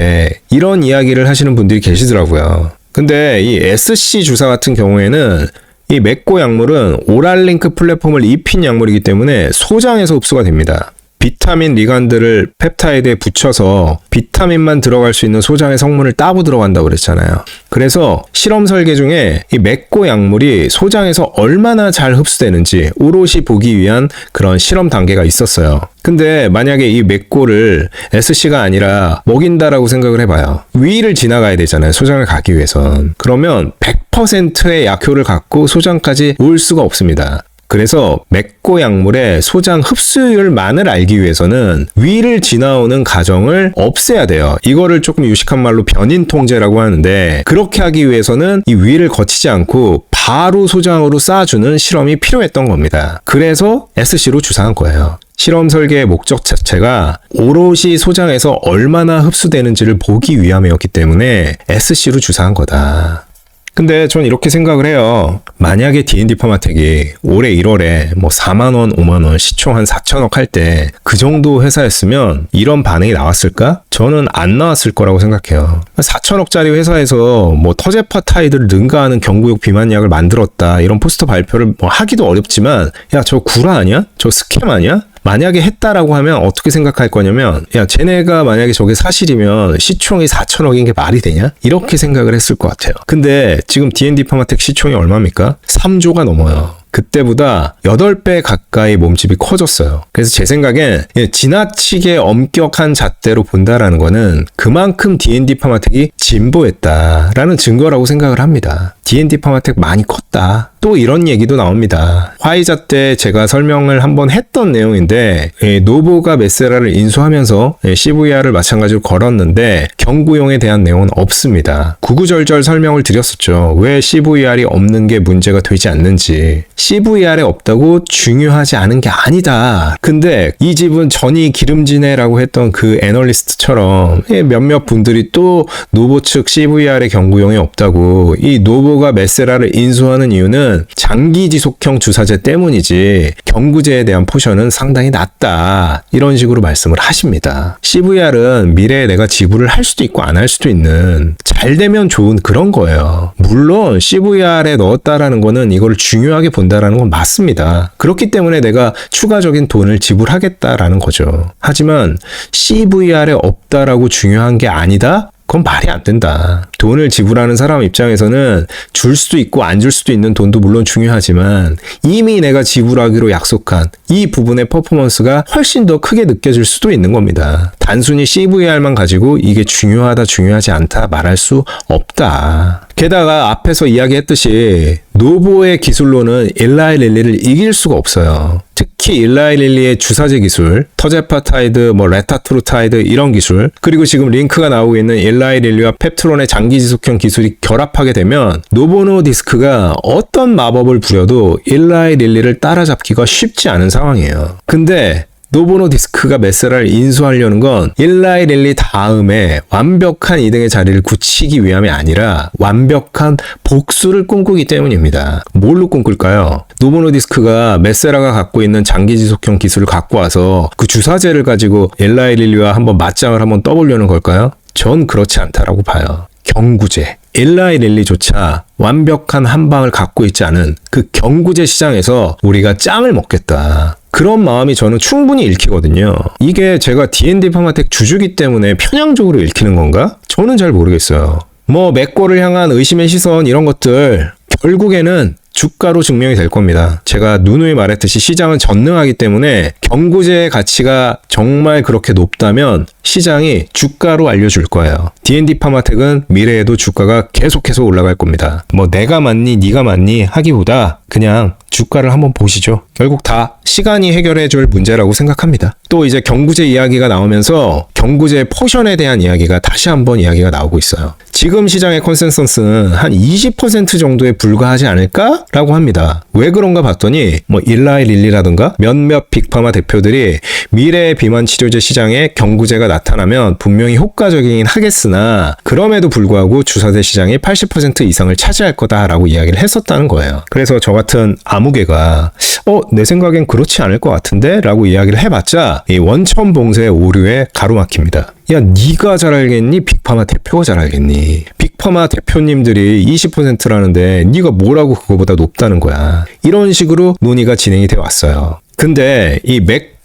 S1: 이런 이야기를 하시는 분들이 계시더라고요. 근데 이 SC 주사 같은 경우에는 이 맷고 약물은 오랄링크 플랫폼을 입힌 약물이기 때문에 소장에서 흡수가 됩니다. 비타민 리간드를 펩타이드에 붙여서 비타민만 들어갈 수 있는 소장의 성분을 따고 들어간다고 그랬잖아요. 그래서 실험 설계 중에 이 맺고 약물이 소장에서 얼마나 잘 흡수되는지 오롯이 보기 위한 그런 실험 단계가 있었어요. 근데 만약에 이 맺고를 SC가 아니라 먹인다라고 생각을 해봐요. 위를 지나가야 되잖아요. 소장을 가기 위해선. 그러면 100%의 약효를 갖고 소장까지 올 수가 없습니다. 그래서 맺고 약물의 소장 흡수율만을 알기 위해서는 위를 지나오는 과정을 없애야 돼요. 이거를 조금 유식한 말로 변인 통제라고 하는데, 그렇게 하기 위해서는 이 위를 거치지 않고 바로 소장으로 쏴주는 실험이 필요했던 겁니다. 그래서 SC로 주사한 거예요. 실험 설계의 목적 자체가 오롯이 소장에서 얼마나 흡수되는지를 보기 위함이었기 때문에 SC로 주사한 거다. 근데 전 이렇게 생각을 해요. 만약에 D&D 파마텍이 올해 1월에 뭐 4만원, 5만원, 시총 한 4천억 할 때 그 정도 회사였으면 이런 반응이 나왔을까? 저는 안 나왔을 거라고 생각해요. 4천억짜리 회사에서 뭐 터제파타이드를 능가하는 경구용 비만약을 만들었다, 이런 포스터 발표를 뭐 하기도 어렵지만, 야, 저 구라 아니야? 저 스캠 아니야? 만약에 했다라고 하면 어떻게 생각할 거냐면, 야, 쟤네가 만약에 저게 사실이면 시총이 4천억인 게 말이 되냐? 이렇게 생각을 했을 것 같아요. 근데 지금 D&D 파마텍 시총이 얼마입니까? 3조가 넘어요. 그때보다 8배 가까이 몸집이 커졌어요. 그래서 제 생각엔 지나치게 엄격한 잣대로 본다라는 거는 그만큼 D&D 파마텍이 진보했다라는 증거라고 생각을 합니다. D&D 파마텍 많이 컸다. 또 이런 얘기도 나옵니다. 화이자 때 제가 설명을 한번 했던 내용인데, 노보가 메세라를 인수하면서 CVR을 마찬가지로 걸었는데 경구용에 대한 내용은 없습니다. 구구절절 설명을 드렸었죠. 왜 CVR이 없는 게 문제가 되지 않는지. CVR에 없다고 중요하지 않은 게 아니다. 근데 이 집은 전이 기름지네라고 했던 그 애널리스트처럼 몇몇 분들이 또 노보 측 CVR의 경구용이 없다고, 이 노보가 메세라를 인수하는 이유는 장기 지속형 주사제 때문이지 경구제에 대한 포션은 상당히 낮다, 이런 식으로 말씀을 하십니다. CVR은 미래에 내가 지불을 할 수도 있고 안 할 수도 있는, 잘 되면 좋은 그런 거예요. 물론 CVR에 넣었다라는 거는 이걸 중요하게 본다라는 건 맞습니다. 그렇기 때문에 내가 추가적인 돈을 지불하겠다라는 거죠. 하지만 CVR에 없다라고 중요한 게 아니다? 그건 말이 안 된다. 돈을 지불하는 사람 입장에서는 줄 수도 있고 안 줄 수도 있는 돈도 물론 중요하지만, 이미 내가 지불하기로 약속한 이 부분의 퍼포먼스가 훨씬 더 크게 느껴질 수도 있는 겁니다. 단순히 CVR만 가지고 이게 중요하다, 중요하지 않다 말할 수 없다. 게다가 앞에서 이야기했듯이 노보의 기술로는 일라이 릴리를 이길 수가 없어요. 특히 일라이 릴리의 주사제 기술, 터제파타이드, 레타트루타이드 이런 기술, 그리고 지금 링크가 나오고 있는 일라이 릴리와 펩트론의 장기 지속형 기술이 결합하게 되면 노보노 디스크가 어떤 마법을 부려도 일라이 릴리를 따라잡기가 쉽지 않은 상황이에요. 근데 노보노 디스크가 메세라를 인수하려는 건 일라이 릴리 다음에 완벽한 2등의 자리를 굳히기 위함이 아니라 완벽한 복수를 꿈꾸기 때문입니다. 뭘로 꿈꿀까요? 노보노 디스크가 메세라가 갖고 있는 장기 지속형 기술을 갖고 와서 그 주사제를 가지고 일라이 릴리와 한번 맞짱을 한번 떠보려는 걸까요? 전 그렇지 않다라고 봐요. 경구제, 일라이 릴리조차 완벽한 한방을 갖고 있지 않은 그 경구제 시장에서 우리가 짱을 먹겠다, 그런 마음이 저는 충분히 읽히거든요. 이게 제가 D&D 파마텍 주주기 때문에 편향적으로 읽히는 건가? 저는 잘 모르겠어요. 맺고를 향한 의심의 시선 이런 것들 결국에는 주가로 증명이 될 겁니다. 제가 누누이 말했듯이 시장은 전능하기 때문에 경구제의 가치가 정말 그렇게 높다면 시장이 주가로 알려줄 거예요. D&D 파마텍은 미래에도 주가가 계속해서 올라갈 겁니다. 내가 맞니 네가 맞니 하기보다 그냥 주가를 한번 보시죠. 결국 다 시간이 해결해줄 문제라고 생각합니다. 또 이제 경구제 이야기가 나오면서 경구제 포션에 대한 이야기가 다시 한번 이야기가 나오고 있어요. 지금 시장의 컨센서스는 한 20% 정도에 불과하지 않을까? 라고 합니다. 왜 그런가 봤더니 일라이 릴리라든가 몇몇 빅파마 대표들이 미래의 비만 치료제 시장에 경구제가 나타나면 분명히 효과적이긴 하겠으나 그럼에도 불구하고 주사제 시장이 80% 이상을 차지할 거다라고 이야기를 했었다는 거예요. 그래서 저 같은 아무개가 내 생각엔 그렇지 않을 것 같은데? 라고 이야기를 해봤자 이 원천봉쇄의 오류에 가로막힙니다. 야, 네가 잘 알겠니? 빅파마 대표가 잘 알겠니? 빅파마 대표님들이 20%라는데 네가 뭐라고 그거보다 높다는 거야. 이런 식으로 논의가 진행이 돼 왔어요. 근데 이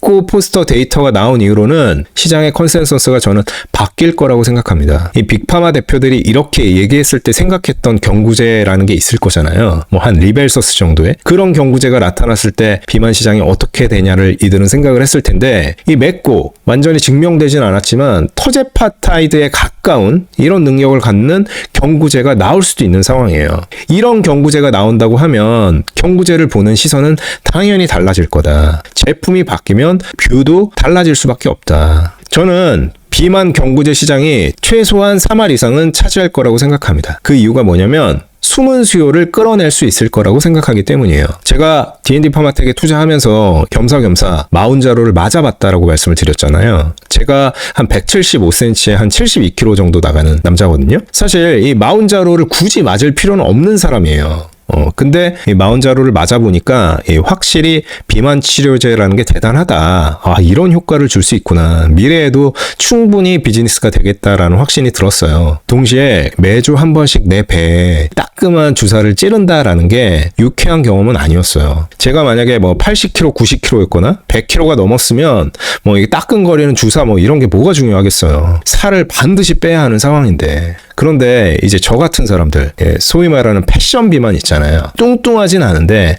S1: 맺고 포스터 데이터가 나온 이후로는 시장의 컨센서스가 저는 바뀔 거라고 생각합니다. 이 빅파마 대표들이 이렇게 얘기했을 때 생각했던 경구제라는 게 있을 거잖아요. 뭐 한 리벨서스 정도의 그런 경구제가 나타났을 때 비만 시장이 어떻게 되냐를 이들은 생각을 했을 텐데, 이 맺고 완전히 증명되진 않았지만 터제파타이드에 가까운 이런 능력을 갖는 경구제가 나올 수도 있는 상황이에요. 이런 경구제가 나온다고 하면 경구제를 보는 시선은 당연히 달라질 거다. 제품이 바뀌면 뷰도 달라질 수밖에 없다. 저는 비만 경구제 시장이 최소한 3할 이상은 차지할 거라고 생각합니다. 그 이유가 뭐냐면 숨은 수요를 끌어낼 수 있을 거라고 생각하기 때문이에요. 제가 D&D 파마텍에 투자하면서 겸사겸사 마운자로를 맞아봤다라고 말씀을 드렸잖아요. 제가 한 175cm에 한 72kg 정도 나가는 남자거든요. 사실 이 마운자로를 굳이 맞을 필요는 없는 사람이에요. 근데 이 마운자로를 맞아보니까 확실히 비만 치료제라는 게 대단하다. 아, 이런 효과를 줄 수 있구나. 미래에도 충분히 비즈니스가 되겠다라는 확신이 들었어요. 동시에 매주 한 번씩 내 배에 따끔한 주사를 찌른다라는 게 유쾌한 경험은 아니었어요. 제가 만약에 뭐 80kg, 90kg였거나 100kg가 넘었으면 뭐 이게 따끔거리는 주사 뭐 이런 게 뭐가 중요하겠어요. 살을 반드시 빼야 하는 상황인데. 그런데 이제 저 같은 사람들, 소위 말하는 패션 비만 있잖아요. 뚱뚱하진 않은데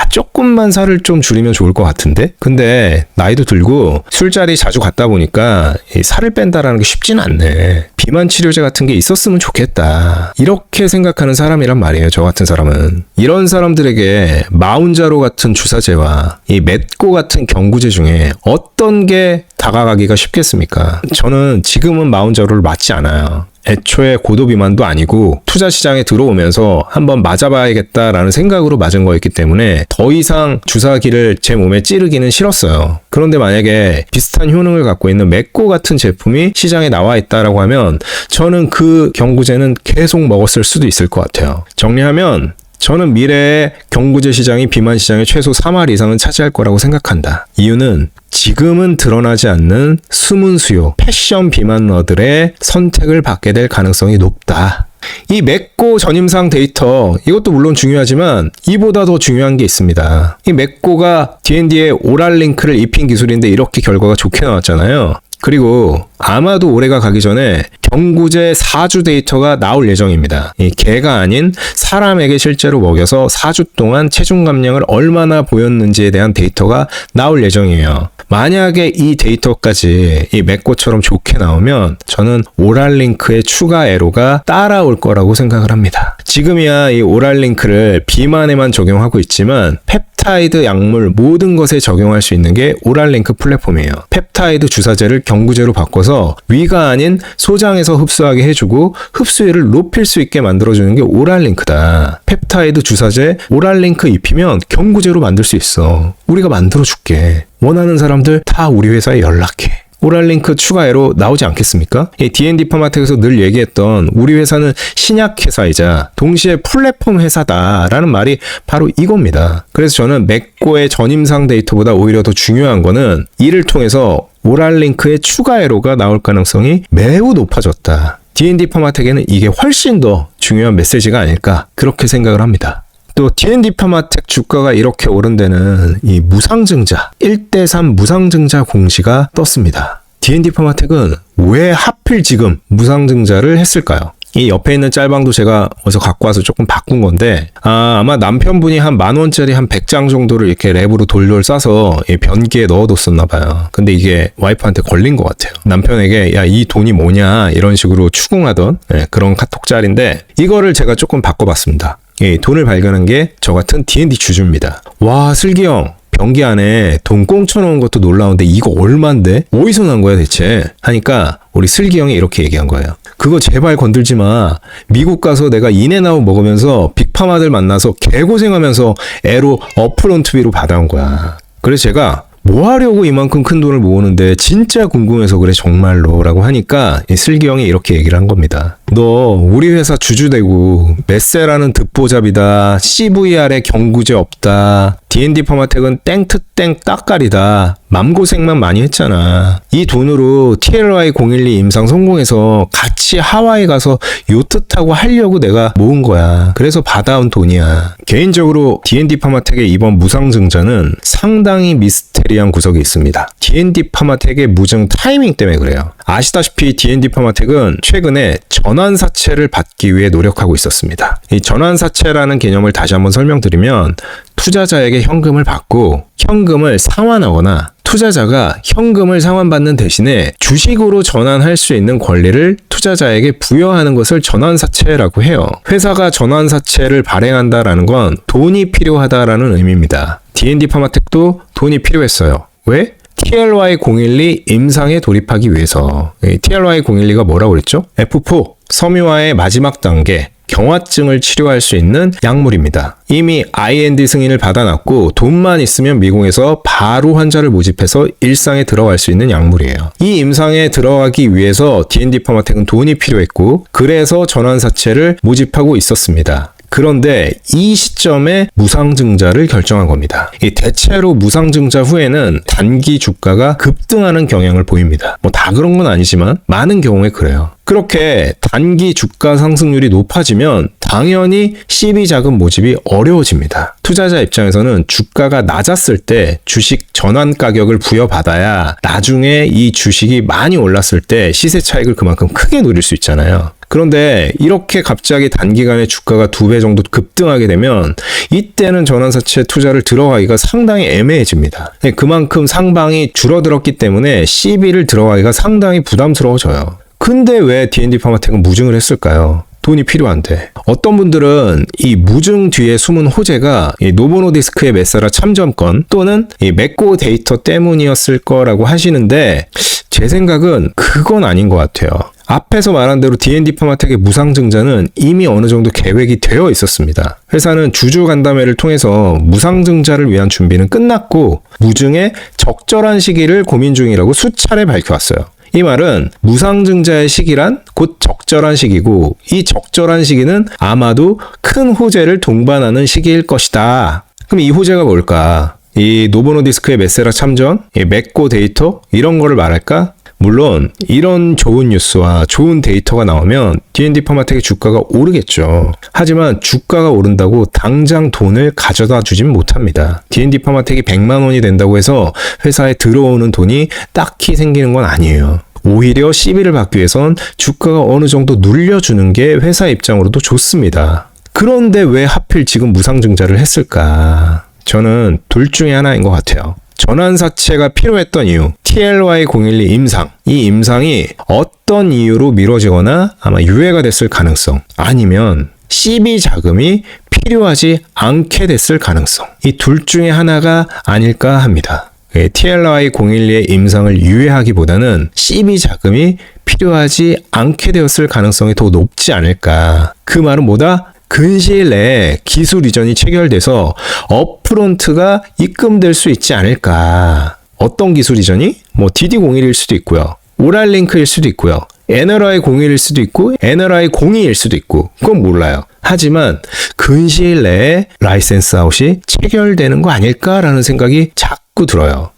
S1: 조금만 살을 좀 줄이면 좋을 것 같은데, 근데 나이도 들고 술자리 자주 갔다 보니까 살을 뺀다라는 게 쉽진 않네. 비만 치료제 같은 게 있었으면 좋겠다, 이렇게 생각하는 사람이란 말이에요. 저 같은 사람은. 이런 사람들에게 마운자로 같은 주사제와 이 맺고 같은 경구제 중에 어떤 게 다가가기가 쉽겠습니까? 저는 지금은 마운자로를 맞지 않아요. 애초에 고도비만도 아니고 투자 시장에 들어오면서 한번 맞아봐야겠다라는 생각으로 맞은 거였기 때문에 더 이상 주사기를 제 몸에 찌르기는 싫었어요. 그런데 만약에 비슷한 효능을 갖고 있는 맺고 같은 제품이 시장에 나와 있다라고 하면 저는 그 경구제는 계속 먹었을 수도 있을 것 같아요. 정리하면 저는 미래에 경구제 시장이 비만 시장의 최소 3할 이상은 차지할 거라고 생각한다. 이유는 지금은 드러나지 않는 숨은 수요, 패션 비만러들의 선택을 받게 될 가능성이 높다. 이 맺고 전임상 데이터, 이것도 물론 중요하지만 이보다 더 중요한 게 있습니다. 이 맺고가 D&D에 오랄 링크를 입힌 기술인데 이렇게 결과가 좋게 나왔잖아요. 그리고 아마도 올해가 가기 전에 경구제 4주 데이터가 나올 예정입니다. 이 개가 아닌 사람에게 실제로 먹여서 4주 동안 체중 감량을 얼마나 보였는지에 대한 데이터가 나올 예정이에요. 만약에 이 데이터까지 이 맺고처럼 좋게 나오면 저는 오랄링크의 추가 애로가 따라올 거라고 생각을 합니다. 지금이야 이 오랄링크를 비만에만 적용하고 있지만 펩타이드 약물 모든 것에 적용할 수 있는 게 오랄링크 플랫폼이에요. 펩타이드 주사제를 경구제로 바꿔서 위가 아닌 소장에서 흡수하게 해주고 흡수율을 높일 수 있게 만들어주는 게 오랄링크다. 펩타이드 주사제 오랄링크 입히면 경구제로 만들 수 있어. 우리가 만들어줄게. 원하는 사람들 다 우리 회사에 연락해. 오랄링크 추가애로 나오지 않겠습니까? 이 D&D 파마텍에서 늘 얘기했던 우리 회사는 신약 회사이자 동시에 플랫폼 회사다라는 말이 바로 이겁니다. 그래서 저는 맺고의 전임상 데이터보다 오히려 더 중요한 거는 이를 통해서 오랄링크의 추가애로가 나올 가능성이 매우 높아졌다. D&D 파마텍에는 이게 훨씬 더 중요한 메시지가 아닐까, 그렇게 생각을 합니다. 또 D&D 파마텍 주가가 이렇게 오른 데는 이 무상증자 1대3 무상증자 공시가 떴습니다. D&D 파마텍은 왜 하필 지금 무상증자를 했을까요? 이 옆에 있는 짤방도 제가 어디서 갖고 와서 조금 바꾼 건데, 아마 남편분이 한 10,000원짜리 한 100장 정도를 이렇게 랩으로 돌돌 싸서 이 변기에 넣어뒀었나 봐요. 근데 이게 와이프한테 걸린 것 같아요. 남편에게 야, 이 돈이 뭐냐 이런 식으로 추궁하던 그런 카톡 짤인데, 이거를 제가 조금 바꿔봤습니다. 이 돈을 발견한 게 저 같은 D&D 주주입니다. 와, 슬기 형, 변기 안에 돈 꽁쳐놓은 것도 놀라운데 이거 얼만데? 어디서 난 거야 대체? 하니까 우리 슬기 형이 이렇게 얘기한 거예요. 그거 제발 건들지 마. 미국 가서 내가 인앤아웃 먹으면서 빅파마들 만나서 개고생하면서 애로 어프론트비로 받아온 거야. 그래서 제가 뭐 하려고 이만큼 큰 돈을 모으는데 진짜 궁금해서 그래 정말로 라고 하니까 이 슬기 형이 이렇게 얘기를 한 겁니다. 너 우리 회사 주주되고 메세라는 듣보잡이다. CVR에 경구제 없다. D&D 퍼마텍은 땡트땡 따까리다. 맘고생만 많이 했잖아. 이 돈으로 TLY012 임상 성공해서 같이 하와이 가서 요트 타고 하려고 내가 모은 거야. 그래서 받아온 돈이야. 개인적으로 D&D 퍼마텍의 이번 무상증자는 상당히 미스테리한 구석이 있습니다. D&D 퍼마텍의 무증 타이밍 때문에 그래요. 아시다시피 D&D 퍼마텍은 최근에 전환사채를 받기 위해 노력하고 있었습니다. 이 전환사채라는 개념을 다시 한번 설명드리면 투자자에게 현금을 받고 현금을 상환하거나 투자자가 현금을 상환받는 대신에 주식으로 전환할 수 있는 권리를 투자자에게 부여하는 것을 전환사채라고 해요. 회사가 전환사채를 발행한다라는 건 돈이 필요하다라는 의미입니다. D&D 퍼마텍도 돈이 필요했어요. 왜? TLY012 임상에 돌입하기 위해서. TLY012가 뭐라고 그랬죠? F4, 섬유화의 마지막 단계, 경화증을 치료할 수 있는 약물입니다. 이미 IND 승인을 받아놨고 돈만 있으면 미국에서 바로 환자를 모집해서 일상에 들어갈 수 있는 약물이에요. 이 임상에 들어가기 위해서 D&D 퍼마텍은 돈이 필요했고 그래서 전환사채를 모집하고 있었습니다. 그런데 이 시점에 무상증자를 결정한 겁니다. 대체로 무상증자 후에는 단기 주가가 급등하는 경향을 보입니다. 다 그런 건 아니지만 많은 경우에 그래요. 그렇게 단기 주가 상승률이 높아지면 당연히 CB 자금 모집이 어려워집니다. 투자자 입장에서는 주가가 낮았을 때 주식 전환 가격을 부여받아야 나중에 이 주식이 많이 올랐을 때 시세 차익을 그만큼 크게 누릴 수 있잖아요. 그런데 이렇게 갑자기 단기간에 주가가 2배 정도 급등하게 되면 이때는 전환사채 투자를 들어가기가 상당히 애매해집니다. 그만큼 상방이 줄어들었기 때문에 CB를 들어가기가 상당히 부담스러워져요. 근데 왜 D&D 퍼마텍은 무증을 했을까요? 돈이 필요한데. 어떤 분들은 이 무증 뒤에 숨은 호재가 이 노보노디스크의 메사라 참전권 또는 이 맥고 데이터 때문이었을 거라고 하시는데 제 생각은 그건 아닌 것 같아요. 앞에서 말한 대로 D&D 퍼마텍의 무상증자는 이미 어느 정도 계획이 되어 있었습니다. 회사는 주주간담회를 통해서 무상증자를 위한 준비는 끝났고 무증의 적절한 시기를 고민 중이라고 수차례 밝혀왔어요. 이 말은 무상증자의 시기란 곧 적절한 시기고 이 적절한 시기는 아마도 큰 호재를 동반하는 시기일 것이다. 그럼 이 호재가 뭘까? 이 노보노디스크의 메세라 참전, 이 맥고 데이터 이런 거를 말할까? 물론 이런 좋은 뉴스와 좋은 데이터가 나오면 D&D 퍼마텍의 주가가 오르겠죠. 하지만 주가가 오른다고 당장 돈을 가져다 주진 못합니다. D&D 퍼마텍이 100만 원이 된다고 해서 회사에 들어오는 돈이 딱히 생기는 건 아니에요. 오히려 CB를 받기 위해선 주가가 어느 정도 눌려주는 게 회사 입장으로도 좋습니다. 그런데 왜 하필 지금 무상증자를 했을까? 저는 둘 중에 하나인 것 같아요. 전환사채가 필요했던 이유, TLY012 임상. 이 임상이 어떤 이유로 미뤄지거나 아마 유예가 됐을 가능성, 아니면 CB 자금이 필요하지 않게 됐을 가능성. 이 둘 중에 하나가 아닐까 합니다. TLY012의 임상을 유예하기보다는 CB 자금이 필요하지 않게 되었을 가능성이 더 높지 않을까. 그 말은 뭐다? 근시일 내에 기술 이전이 체결돼서 업프론트가 입금될 수 있지 않을까. 어떤 기술 이전이? DD01일 수도 있고요. 오랄링크일 수도 있고요. NRI01일 수도 있고 NRI02일 수도 있고 그건 몰라요. 하지만 근시일 내에 라이센스 아웃이 체결되는 거 아닐까라는 생각이 자꾸 들어요.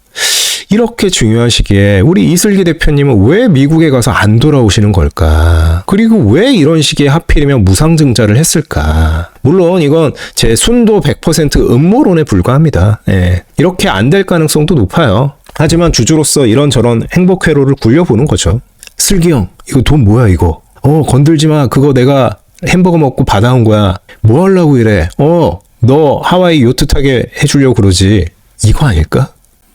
S1: 이렇게 중요한 시기에 우리 이슬기 대표님은 왜 미국에 가서 안 돌아오시는 걸까? 그리고 왜 이런 시기에 하필이면 무상증자를 했을까? 물론 이건 제 순도 100% 음모론에 불과합니다. 이렇게 안 될 가능성도 높아요. 하지만 주주로서 이런저런 행복 회로를 굴려보는 거죠. 슬기 형, 이거 돈 뭐야 이거? 건들지 마. 그거 내가 햄버거 먹고 받아온 거야. 뭐 하려고 이래? 너 하와이 요트 타게 해주려고 그러지. 이거 아닐까?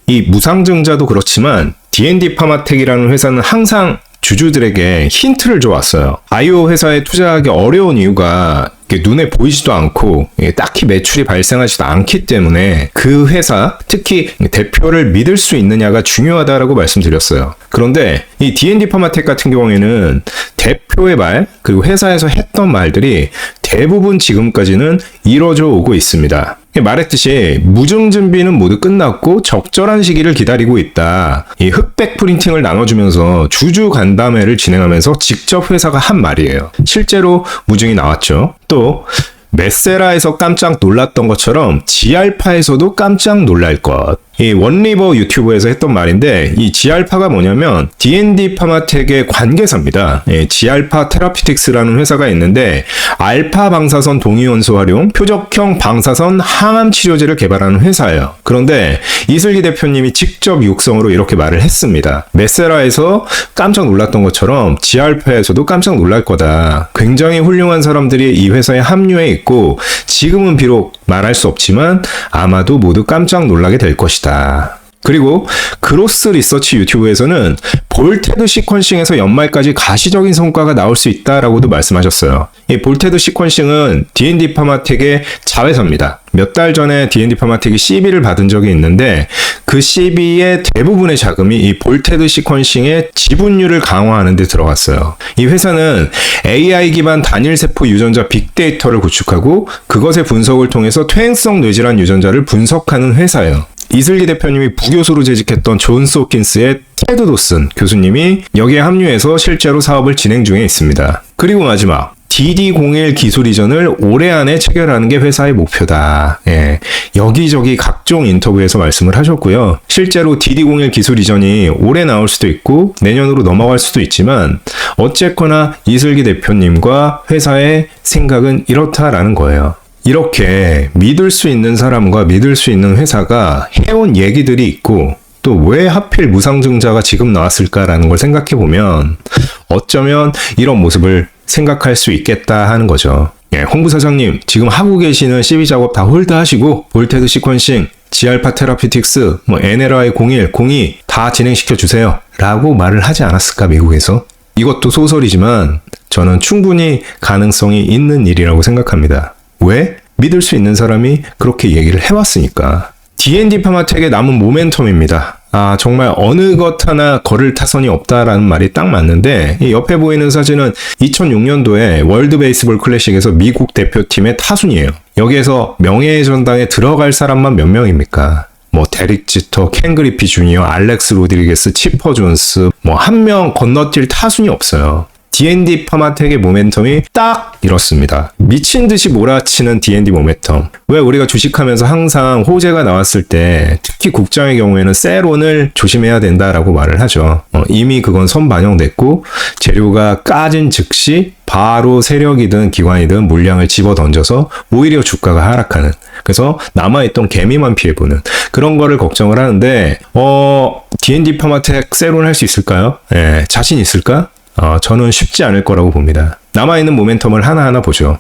S1: 이 무상증자도 그렇지만 D&D 퍼마텍이라는 회사는 항상 주주들에게 힌트를 줘왔어요. IO 회사에 투자하기 어려운 이유가 눈에 보이지도 않고 딱히 매출이 발생하지도 않기 때문에 그 회사, 특히 대표를 믿을 수 있느냐가 중요하다라고 말씀드렸어요. 그런데 이 D&D 퍼마텍 같은 경우에는 대표의 말, 그리고 회사에서 했던 말들이 대부분 지금까지는 이뤄져 오고 있습니다. 말했듯이 무증 준비는 모두 끝났고 적절한 시기를 기다리고 있다. 이 흑백 프린팅을 나눠주면서 주주 간담회를 진행하면서 직접 회사가 한 말이에요. 실제로 무증이 나왔죠. 또 메세라에서 깜짝 놀랐던 것처럼 지알파에서도 깜짝 놀랄 것. 이 원리버 유튜브에서 했던 말인데 이 지알파가 뭐냐면 D&D 파마텍의 관계사입니다. 지알파 테라피틱스라는 회사가 있는데 알파 방사선 동위원소 활용 표적형 방사선 항암 치료제를 개발하는 회사예요. 그런데 이슬기 대표님이 직접 육성으로 이렇게 말을 했습니다. 메세라에서 깜짝 놀랐던 것처럼 지알파에서도 깜짝 놀랄 거다. 굉장히 훌륭한 사람들이 이 회사에 합류해 있고 지금은 비록 말할 수 없지만 아마도 모두 깜짝 놀라게 될 것이다. 그리고 그로스 리서치 유튜브에서는 볼테드 시퀀싱에서 연말까지 가시적인 성과가 나올 수 있다라고도 말씀하셨어요. 이 볼테드 시퀀싱은 D&D 파마텍의 자회사입니다. 몇 달 전에 D&D 파마텍이 CB를 받은 적이 있는데 그 CB의 대부분의 자금이 이 볼테드 시퀀싱의 지분율을 강화하는 데 들어갔어요. 이 회사는 AI 기반 단일세포 유전자 빅데이터를 구축하고 그것의 분석을 통해서 퇴행성 뇌질환 유전자를 분석하는 회사예요. 이슬기 대표님이 부교수로 재직했던 존스 호킨스의 테드 도슨 교수님이 여기에 합류해서 실제로 사업을 진행 중에 있습니다. 그리고 마지막 DD01 기술 이전을 올해 안에 체결하는 게 회사의 목표다. 여기저기 각종 인터뷰에서 말씀을 하셨고요. 실제로 DD01 기술 이전이 올해 나올 수도 있고 내년으로 넘어갈 수도 있지만 어쨌거나 이슬기 대표님과 회사의 생각은 이렇다라는 거예요. 이렇게 믿을 수 있는 사람과 믿을 수 있는 회사가 해온 얘기들이 있고 또 왜 하필 무상증자가 지금 나왔을까라는 걸 생각해 보면 어쩌면 이런 모습을 생각할 수 있겠다 하는 거죠. 홍 부사장님 지금 하고 계시는 CB 작업 다 홀드하시고 볼테드 시퀀싱, 지알파 테라피틱스, NLI01, 02 다 진행시켜 주세요 라고 말을 하지 않았을까 미국에서? 이것도 소설이지만 저는 충분히 가능성이 있는 일이라고 생각합니다. 왜? 믿을 수 있는 사람이 그렇게 얘기를 해왔으니까. D&D 파마텍의 남은 모멘텀입니다. 정말 어느 것 하나 걸을 타선이 없다라는 말이 딱 맞는데 이 옆에 보이는 사진은 2006년도에 월드 베이스볼 클래식에서 미국 대표팀의 타순이에요. 여기에서 명예의 전당에 들어갈 사람만 몇 명입니까? 데릭 지터, 켄 그리피 주니어, 알렉스 로드리게스, 치퍼 존스 한 명 건너뛸 타순이 없어요. D&D 파마텍의 모멘텀이 딱 이렇습니다. 미친 듯이 몰아치는 D&D 모멘텀. 왜 우리가 주식하면서 항상 호재가 나왔을 때 특히 국장의 경우에는 세론을 조심해야 된다라고 말을 하죠. 이미 그건 선반영됐고 재료가 까진 즉시 바로 세력이든 기관이든 물량을 집어 던져서 오히려 주가가 하락하는. 그래서 남아있던 개미만 피해보는 그런 거를 걱정을 하는데 D&D 파마텍 세론 할 수 있을까요? 자신 있을까? 저는 쉽지 않을 거라고 봅니다. 남아있는 모멘텀을 하나하나 보죠.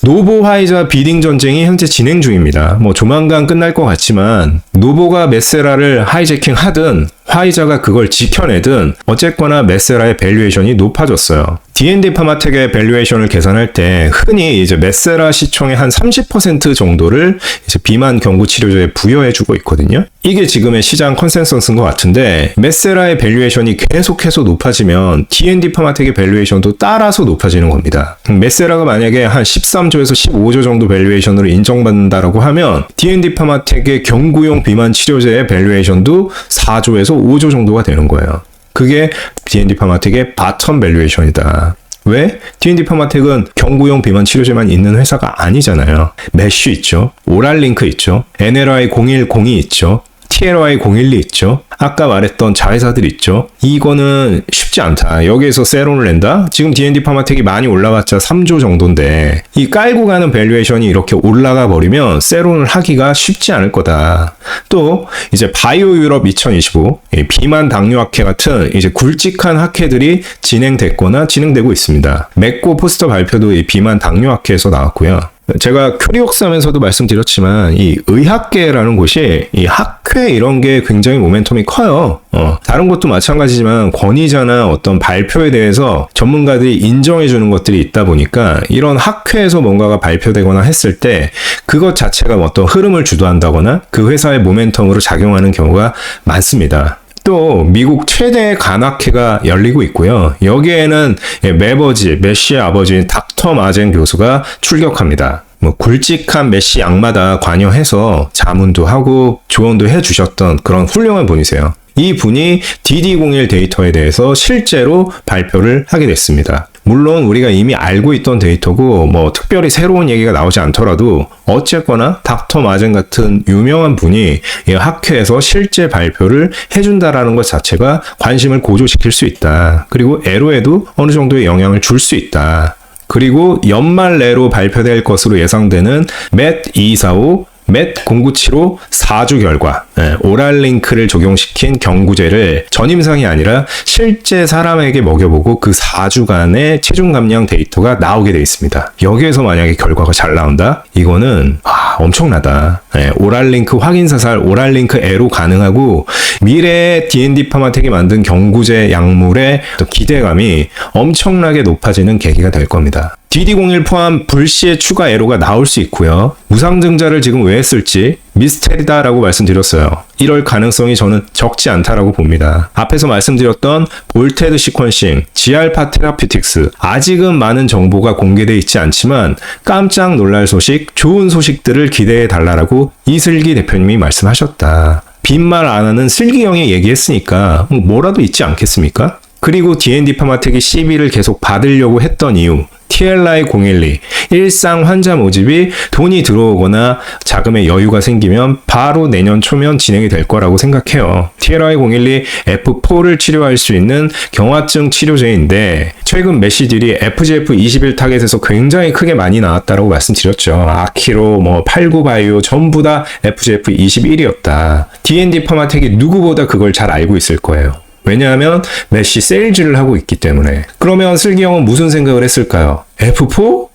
S1: 노보 화이자 비딩 전쟁이 현재 진행 중입니다. 조만간 끝날 것 같지만 노보가 메세라를 하이제킹 하든 화이자가 그걸 지켜내든 어쨌거나 메세라의 밸류에이션이 높아졌어요. D&D 파마텍의 밸류에이션을 계산할 때 흔히 이제 메세라 시총의 한 30% 정도를 이제 비만 경구 치료제에 부여해주고 있거든요. 이게 지금의 시장 컨센서스인 것 같은데 메세라의 밸류에이션이 계속해서 높아지면 D&D 파마텍의 밸류에이션도 따라서 높아지는 겁니다. 메세라가 만약에 한 13조에서 15조 정도 밸류에이션으로 인정받는다라고 하면 D&D 파마텍의 경구용 비만 치료제의 밸류에이션도 4조에서 5조 정도가 되는 거예요. 그게 D&D 파마텍의 바텀 밸류에이션이다. 왜? D&D 파마텍은 경구용 비만 치료제만 있는 회사가 아니잖아요. 메쉬 있죠. 오랄링크 있죠. NLI0102 있죠. TLY012 있죠. 아까 말했던 자회사들 있죠. 이거는 쉽지 않다. 여기에서 세론을 낸다? 지금 D&D 파마텍이 많이 올라갔자 3조 정도인데 이 깔고 가는 밸류에이션이 이렇게 올라가 버리면 세론을 하기가 쉽지 않을 거다. 또 이제 바이오 유럽 2025 비만 당뇨 학회 같은 이제 굵직한 학회들이 진행됐거나 진행되고 있습니다. 맥고 포스터 발표도 이 비만 당뇨 학회에서 나왔고요. 제가 큐리옥스하면서도 말씀드렸지만 이 의학계라는 곳이 이 학회 이런 게 굉장히 모멘텀이 커요. 다른 것도 마찬가지지만 권위자나 어떤 발표에 대해서 전문가들이 인정해 주는 것들이 있다 보니까 이런 학회에서 뭔가가 발표되거나 했을 때 그것 자체가 어떤 흐름을 주도한다거나 그 회사의 모멘텀으로 작용하는 경우가 많습니다. 또 미국 최대의 간학회가 열리고 있고요. 여기에는 매버지, 메시의 아버지인 닥터 마젠 교수가 출격합니다. 굵직한 메시 양마다 관여해서 자문도 하고 조언도 해주셨던 그런 훌륭한 분이세요. 이 분이 DD01 데이터에 대해서 실제로 발표를 하게 됐습니다. 물론 우리가 이미 알고 있던 데이터고 뭐 특별히 새로운 얘기가 나오지 않더라도 어쨌거나 닥터 마젠 같은 유명한 분이 이 학회에서 실제 발표를 해준다라는 것 자체가 관심을 고조시킬 수 있다. 그리고 에로에도 어느 정도의 영향을 줄 수 있다. 그리고 연말 내로 발표될 것으로 예상되는 맷 245, 맷 0975 4주 결과, 오랄링크를 적용시킨 경구제를 전임상이 아니라 실제 사람에게 먹여보고 그 4주간의 체중 감량 데이터가 나오게 돼 있습니다. 여기에서 만약에 결과가 잘 나온다? 이거는 엄청나다. 오랄링크 확인사살, 오랄링크 애로 가능하고 미래의 D&D 파마텍이 만든 경구제 약물의 또 기대감이 엄청나게 높아지는 계기가 될 겁니다. DD01 포함 불시의 추가 애로가 나올 수 있고요. 무상증자를 지금 왜 했을지 미스테리다라고 말씀드렸어요. 이럴 가능성이 저는 적지 않다라고 봅니다. 앞에서 말씀드렸던 볼테드 시퀀싱, 지알파 테라피틱스, 아직은 많은 정보가 공개되어 있지 않지만 깜짝 놀랄 소식, 좋은 소식들을 기대해 달라라고 이슬기 대표님이 말씀하셨다. 빈말 안 하는 슬기 형이 얘기했으니까 뭐라도 있지 않겠습니까? 그리고 D&D 파마텍이 CB를 계속 받으려고 했던 이유, TLI 012, 일상 환자 모집이 돈이 들어오거나 자금의 여유가 생기면 바로 내년 초면 진행이 될 거라고 생각해요. TLI 012 F4를 치료할 수 있는 경화증 치료제인데 최근 메시딜이 FGF21 타겟에서 굉장히 크게 많이 나왔다고 말씀드렸죠. 아키로, 팔구바이오 전부 다 FGF21이었다. D&D 파마텍이 누구보다 그걸 잘 알고 있을 거예요. 왜냐하면 메시 세일즈를 하고 있기 때문에. 그러면 슬기 형은 무슨 생각을 했을까요? F4?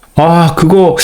S1: 그거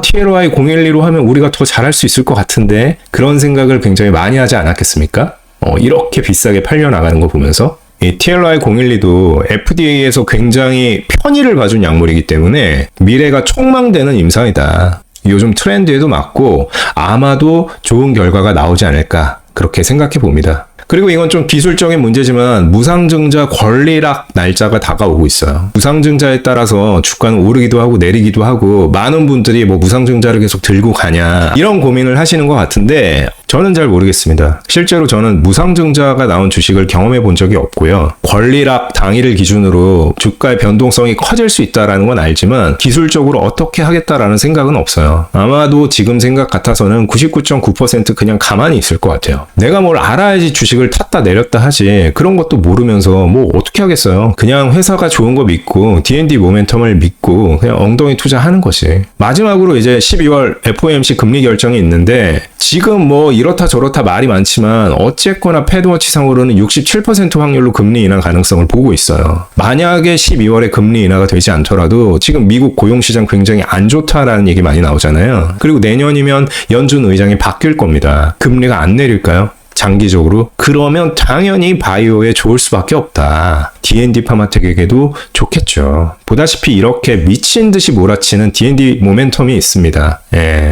S1: TLI 012로 하면 우리가 더 잘할 수 있을 것 같은데, 그런 생각을 굉장히 많이 하지 않았겠습니까? 이렇게 비싸게 팔려나가는 거 보면서. 이 TLI 012도 FDA에서 굉장히 편의를 봐준 약물이기 때문에 미래가 촉망되는 임상이다. 요즘 트렌드에도 맞고 아마도 좋은 결과가 나오지 않을까, 그렇게 생각해 봅니다. 그리고 이건 좀 기술적인 문제지만 무상증자 권리락 날짜가 다가오고 있어요. 무상증자에 따라서 주가는 오르기도 하고 내리기도 하고 많은 분들이 무상증자를 계속 들고 가냐 이런 고민을 하시는 것 같은데 저는 잘 모르겠습니다. 실제로 저는 무상증자가 나온 주식을 경험해 본 적이 없고요. 권리락 당일을 기준으로 주가의 변동성이 커질 수 있다는 건 알지만 기술적으로 어떻게 하겠다라는 생각은 없어요. 아마도 지금 생각 같아서는 99.9% 그냥 가만히 있을 것 같아요. 내가 뭘 알아야지 주식을 탔다 내렸다 하지, 그런 것도 모르면서 어떻게 하겠어요. 그냥 회사가 좋은 거 믿고 D&D 모멘텀을 믿고 그냥 엉덩이 투자하는 거지. 마지막으로 이제 12월 FOMC 금리 결정이 있는데 지금 이렇다 저렇다 말이 많지만 어쨌거나 패드워치상으로는 67% 확률로 금리 인하 가능성을 보고 있어요. 만약에 12월에 금리 인하가 되지 않더라도 지금 미국 고용시장 굉장히 안 좋다라는 얘기 많이 나오잖아요. 그리고 내년이면 연준 의장이 바뀔 겁니다. 금리가 안 내릴까요? 장기적으로? 그러면 당연히 바이오에 좋을 수밖에 없다. D&D 파마텍에게도 좋겠죠. 보다시피 이렇게 미친 듯이 몰아치는 D&D 모멘텀이 있습니다.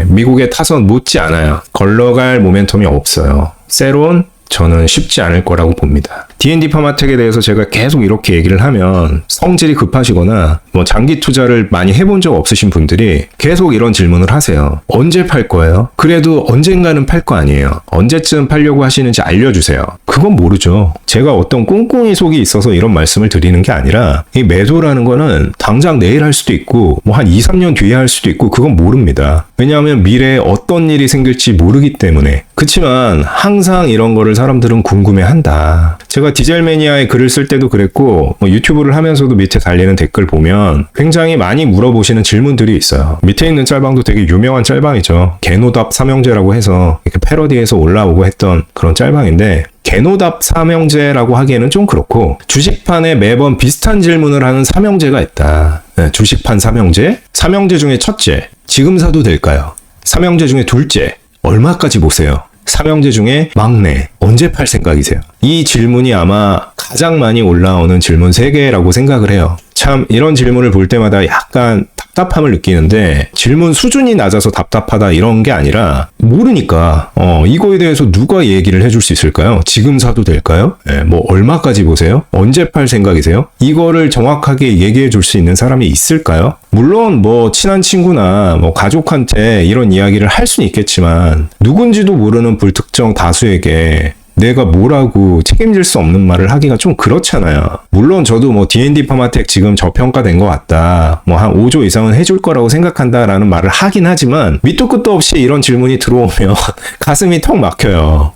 S1: 미국의 타선 못지 않아요. 걸러갈 모멘텀이 없어요. 세론 저는 쉽지 않을 거라고 봅니다. D&D 파마텍에 대해서 제가 계속 이렇게 얘기를 하면 성질이 급하시거나 장기 투자를 많이 해본 적 없으신 분들이 계속 이런 질문을 하세요. 언제 팔 거예요? 그래도 언젠가는 팔 거 아니에요. 언제쯤 팔려고 하시는지 알려주세요. 그건 모르죠. 제가 어떤 꿍꿍이 속이 있어서 이런 말씀을 드리는 게 아니라 이 매도라는 거는 당장 내일 할 수도 있고 한 2, 3년 뒤에 할 수도 있고 그건 모릅니다. 왜냐하면 미래에 어떤 일이 생길지 모르기 때문에. 그치만 항상 이런 거를 사람들은 궁금해한다. 제가 디젤매니아에 글을 쓸 때도 그랬고 유튜브를 하면서도 밑에 달리는 댓글 보면 굉장히 많이 물어보시는 질문들이 있어요. 밑에 있는 짤방도 되게 유명한 짤방이죠. 개노답 삼형제라고 해서 이렇게 패러디에서 올라오고 했던 그런 짤방인데 개노답 삼형제라고 하기에는 좀 그렇고 주식판에 매번 비슷한 질문을 하는 삼형제가 있다. 주식판 삼형제? 삼형제 중에 첫째, 지금 사도 될까요? 삼형제 중에 둘째, 얼마까지 보세요? 삼형제 중에 막내, 언제 팔 생각이세요? 이 질문이 아마 가장 많이 올라오는 질문 3개라고 생각을 해요. 참 이런 질문을 볼 때마다 약간 답답함을 느끼는데 질문 수준이 낮아서 답답하다 이런 게 아니라 모르니까 이거에 대해서 누가 얘기를 해줄 수 있을까요? 지금 사도 될까요? 얼마까지 보세요? 언제 팔 생각이세요? 이거를 정확하게 얘기해 줄 수 있는 사람이 있을까요? 물론 친한 친구나 가족한테 이런 이야기를 할 수는 있겠지만 누군지도 모르는 불특정 다수에게 내가 뭐라고 책임질 수 없는 말을 하기가 좀 그렇잖아요. 물론 저도 뭐 D&D 파마텍 지금 저평가된 것 같다. 뭐 한 5조 이상은 해줄 거라고 생각한다라는 말을 하긴 하지만 밑도 끝도 없이 이런 질문이 들어오면 가슴이 턱 막혀요.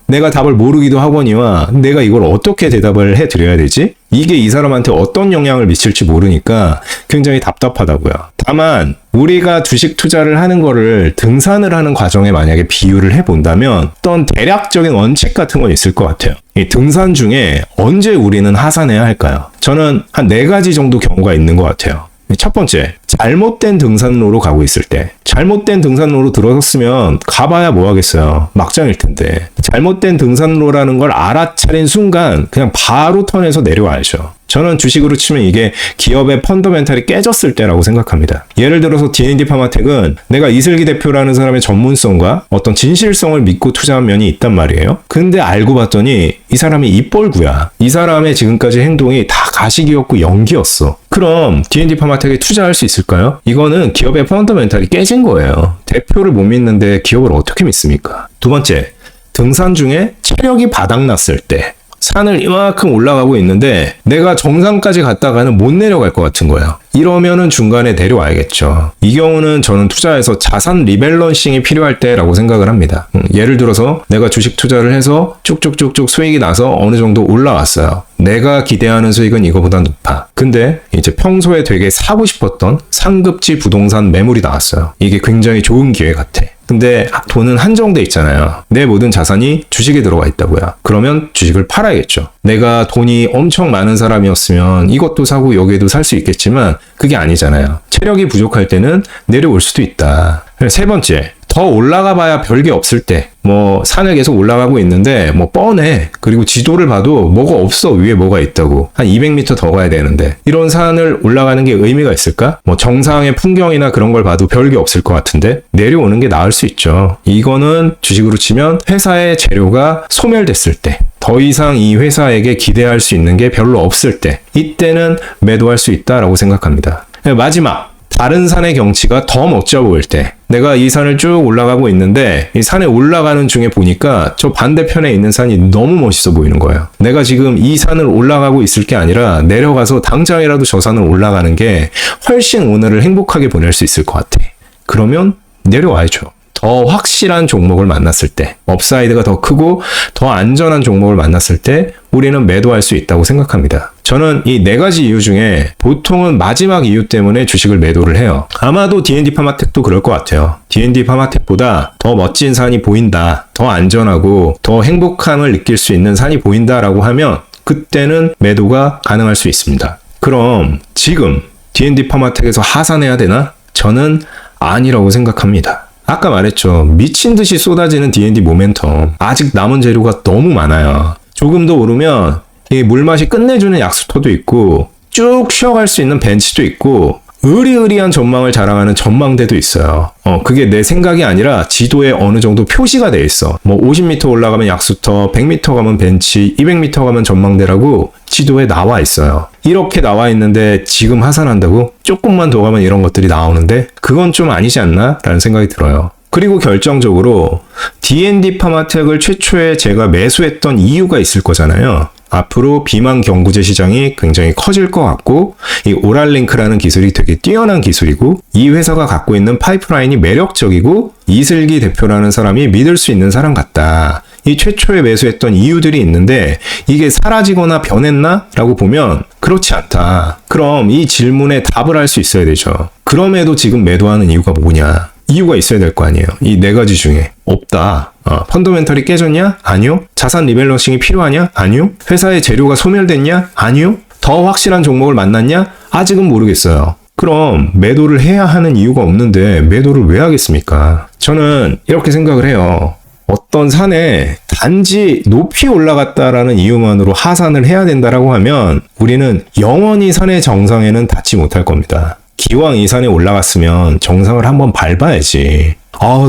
S1: 내가 답을 모르기도 하거니와 내가 이걸 어떻게 대답을 해드려야 되지? 이게 이 사람한테 어떤 영향을 미칠지 모르니까 굉장히 답답하다고요. 다만 우리가 주식 투자를 하는 거를 등산을 하는 과정에 만약에 비유를 해본다면 어떤 대략적인 원칙 같은 건 있을 것 같아요. 이 등산 중에 언제 우리는 하산해야 할까요? 저는 한 4가지 정도 경우가 있는 것 같아요. 첫 번째, 잘못된 등산로로 가고 있을 때. 잘못된 등산로로 들어섰으면 가봐야 뭐 하겠어요. 막장일 텐데. 잘못된 등산로라는 걸 알아차린 순간 그냥 바로 턴에서 내려와야죠. 저는 주식으로 치면 이게 기업의 펀더멘탈이 깨졌을 때라고 생각합니다. 예를 들어서 D&D 파마텍은 내가 이슬기 대표라는 사람의 전문성과 어떤 진실성을 믿고 투자한 면이 있단 말이에요. 근데 알고 봤더니 이 사람이 입벌구야. 이 사람의 지금까지 행동이 다 가식이었고 연기였어. 그럼 D&D 파마텍에 투자할 수 있을까요? 이거는 기업의 펀더멘탈이 깨진 거예요. 대표를 못 믿는데 기업을 어떻게 믿습니까? 두 번째, 등산 중에 체력이 바닥났을 때. 산을 이만큼 올라가고 있는데 내가 정상까지 갔다가는 못 내려갈 것 같은 거예요. 이러면은 중간에 내려와야겠죠. 이 경우는 저는 투자에서 자산 리밸런싱이 필요할 때라고 생각을 합니다. 예를 들어서 내가 주식 투자를 해서 쭉쭉쭉쭉 수익이 나서 어느 정도 올라왔어요. 내가 기대하는 수익은 이거보다 높아. 근데 이제 평소에 되게 사고 싶었던 상급지 부동산 매물이 나왔어요. 이게 굉장히 좋은 기회 같아. 근데 돈은 한정돼 있잖아요. 내 모든 자산이 주식에 들어가 있다고요. 그러면 주식을 팔아야겠죠. 내가 돈이 엄청 많은 사람이었으면 이것도 사고 여기에도 살 수 있겠지만 그게 아니잖아요. 체력이 부족할 때는 내려올 수도 있다. 세 번째, 더 올라가 봐야 별게 없을 때, 뭐 산을 계속 올라가고 있는데 뭐 뻔해. 그리고 지도를 봐도 뭐가 없어. 위에 뭐가 있다고. 한 200m 더 가야 되는데 이런 산을 올라가는 게 의미가 있을까? 뭐 정상의 풍경이나 그런 걸 봐도 별게 없을 것 같은데 내려오는 게 나을 수 있죠. 이거는 주식으로 치면 회사의 재료가 소멸됐을 때, 더 이상 이 회사에게 기대할 수 있는 게 별로 없을 때, 이때는 매도할 수 있다라고 생각합니다. 마지막, 다른 산의 경치가 더 멋져 보일 때, 내가 이 산을 쭉 올라가고 있는데 이 산에 올라가는 중에 보니까 저 반대편에 있는 산이 너무 멋있어 보이는 거예요. 내가 지금 이 산을 올라가고 있을 게 아니라 내려가서 당장이라도 저 산을 올라가는 게 훨씬 오늘을 행복하게 보낼 수 있을 것 같아. 그러면 내려와야죠. 더 확실한 종목을 만났을 때, 업사이드가 더 크고 더 안전한 종목을 만났을 때 우리는 매도할 수 있다고 생각합니다. 저는 이 4가지 이유 중에 보통은 마지막 이유 때문에 주식을 매도를 해요. 아마도 D&D 파마텍도 그럴 것 같아요. D&D 파마텍보다 더 멋진 산이 보인다, 더 안전하고 더 행복함을 느낄 수 있는 산이 보인다라고 하면 그때는 매도가 가능할 수 있습니다. 그럼 지금 D&D 파마텍에서 하산해야 되나? 저는 아니라고 생각합니다. 아까 말했죠. 미친 듯이 쏟아지는 D&D 모멘텀. 아직 남은 재료가 너무 많아요. 조금 더 오르면 이 물맛이 끝내주는 약수터도 있고 쭉 쉬어갈 수 있는 벤치도 있고 의리의리한 전망을 자랑하는 전망대도 있어요. 그게 내 생각이 아니라 지도에 어느 정도 표시가 돼 있어. 뭐 50m 올라가면 약수터, 100m 가면 벤치, 200m 가면 전망대라고 지도에 나와 있어요. 이렇게 나와 있는데 지금 하산한다고? 조금만 더 가면 이런 것들이 나오는데 그건 좀 아니지 않나? 라는 생각이 들어요. 그리고 결정적으로 D&D 파마텍을 최초에 제가 매수했던 이유가 있을 거잖아요. 앞으로 비만 경구제 시장이 굉장히 커질 것 같고 이 오랄링크라는 기술이 되게 뛰어난 기술이고 이 회사가 갖고 있는 파이프라인이 매력적이고 이슬기 대표라는 사람이 믿을 수 있는 사람 같다. 이 최초에 매수했던 이유들이 있는데 이게 사라지거나 변했나? 라고 보면 그렇지 않다. 그럼 이 질문에 답을 할 수 있어야 되죠. 그럼에도 지금 매도하는 이유가 뭐냐? 이유가 있어야 될 거 아니에요. 이 4가지 중에 없다. 펀더멘털이 깨졌냐? 아니요. 자산 리밸런싱이 필요하냐? 아니요. 회사의 재료가 소멸됐냐? 아니요. 더 확실한 종목을 만났냐? 아직은 모르겠어요. 그럼 매도를 해야 하는 이유가 없는데 매도를 왜 하겠습니까? 저는 이렇게 생각을 해요. 어떤 산에 단지 높이 올라갔다라는 이유만으로 하산을 해야 된다라고 하면 우리는 영원히 산의 정상에는 닿지 못할 겁니다. 기왕 이 산에 올라갔으면 정상을 한번 밟아야지.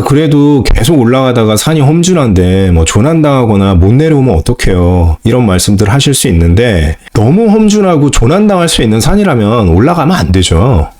S1: 그래도 계속 올라가다가 산이 험준한데 뭐 조난당하거나 못 내려오면 어떡해요. 이런 말씀들 하실 수 있는데 너무 험준하고 조난당할 수 있는 산이라면 올라가면 안 되죠.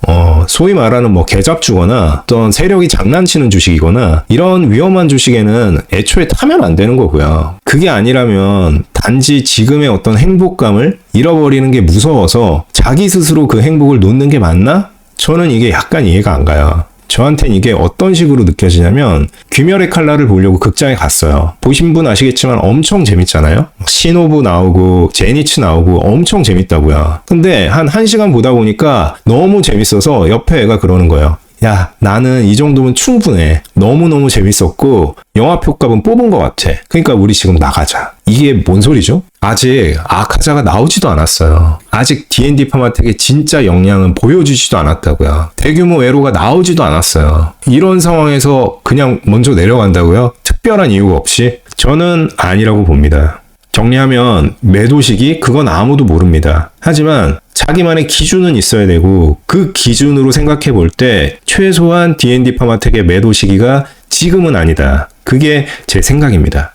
S1: 소위 말하는 뭐 개잡주거나 어떤 세력이 장난치는 주식이거나 이런 위험한 주식에는 애초에 타면 안 되는 거고요. 그게 아니라면 단지 지금의 어떤 행복감을 잃어버리는 게 무서워서 자기 스스로 그 행복을 놓는 게 맞나? 저는 이게 약간 이해가 안 가요. 저한테는 이게 어떤 식으로 느껴지냐면 귀멸의 칼날을 보려고 극장에 갔어요. 보신 분 아시겠지만 엄청 재밌잖아요. 신호부 나오고 제니츠 나오고 엄청 재밌다고요. 근데 한 1시간 보다 보니까 너무 재밌어서 옆에 애가 그러는 거예요. 야, 나는 이 정도면 충분해. 너무너무 재밌었고 영화표값은 뽑은 것 같아. 그러니까 우리 지금 나가자. 이게 뭔 소리죠? 아직 아카자가 나오지도 않았어요. 아직 D&D 파마텍의 진짜 역량은 보여주지도 않았다고요. 대규모 외로가 나오지도 않았어요. 이런 상황에서 그냥 먼저 내려간다고요? 특별한 이유가 없이? 저는 아니라고 봅니다. 정리하면 매도 시기? 그건 아무도 모릅니다. 하지만 자기만의 기준은 있어야 되고 그 기준으로 생각해 볼 때 최소한 D&D 파마텍의 매도 시기가 지금은 아니다. 그게 제 생각입니다.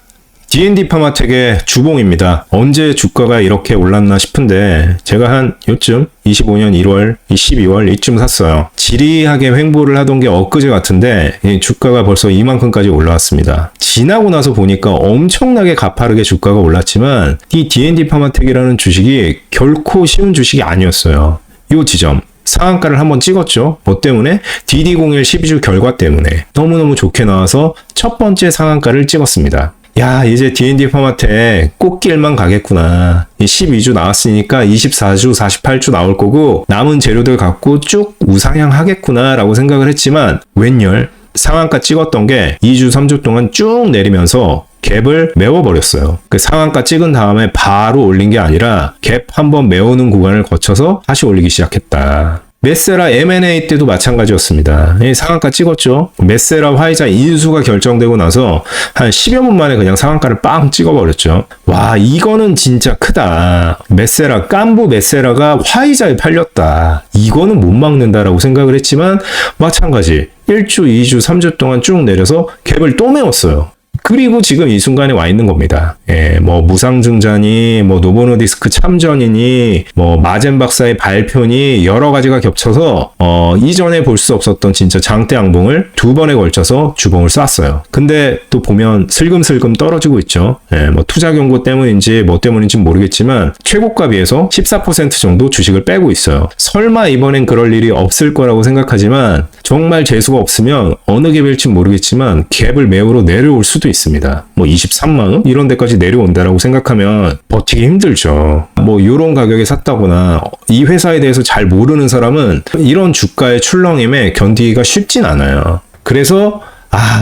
S1: D&D 파마텍의 주봉입니다. 언제 주가가 이렇게 올랐나 싶은데 제가 한 요쯤 25년 1월, 12월 이쯤 샀어요. 지리하게 횡보를 하던 게 엊그제 같은데 주가가 벌써 이만큼까지 올라왔습니다. 지나고 나서 보니까 엄청나게 가파르게 주가가 올랐지만 이 D&D 파마텍이라는 주식이 결코 쉬운 주식이 아니었어요. 이 지점. 상한가를 한번 찍었죠. 뭐 때문에? DD01 12주 결과 때문에. 너무너무 좋게 나와서 첫 번째 상한가를 찍었습니다. 야, 이제 D&D 파마텍 꽃길만 가겠구나. 12주 나왔으니까 24주, 48주 나올 거고 남은 재료들 갖고 쭉 우상향 하겠구나 라고 생각을 했지만 웬열 상한가 찍었던 게 2주, 3주 동안 쭉 내리면서 갭을 메워버렸어요. 그 상한가 찍은 다음에 바로 올린 게 아니라 갭 한번 메우는 구간을 거쳐서 다시 올리기 시작했다. 메세라 M&A 때도 마찬가지였습니다. 상한가 찍었죠. 메세라 화이자 인수가 결정되고 나서 한 10여 분 만에 그냥 상한가를 빵 찍어버렸죠. 와, 이거는 진짜 크다. 메세라, 깐부 메세라가 화이자에 팔렸다. 이거는 못 막는다라고 생각을 했지만 마찬가지 1주, 2주, 3주 동안 쭉 내려서 갭을 또 메웠어요. 그리고 지금 이 순간에 와 있는 겁니다. 뭐 무상증자니, 뭐 노보노디스크 참전이니, 뭐 마젠 박사의 발표니 여러 가지가 겹쳐서 이전에 볼 수 없었던 진짜 장대 양봉을 두 번에 걸쳐서 주봉을 쐈어요. 근데 또 보면 슬금슬금 떨어지고 있죠. 뭐 투자 경고 때문인지 뭐 때문인지 모르겠지만 최고가 비해서 14% 정도 주식을 빼고 있어요. 설마 이번엔 그럴 일이 없을 거라고 생각하지만 정말 재수가 없으면 어느 갭일지 모르겠지만 갭을 메우러 내려올 수도 있습니다. 뭐 23만원? 이런 데까지 내려온다라고 생각하면 버티기 힘들죠. 뭐 이런 가격에 샀다거나 이 회사에 대해서 잘 모르는 사람은 이런 주가의 출렁임에 견디기가 쉽진 않아요. 그래서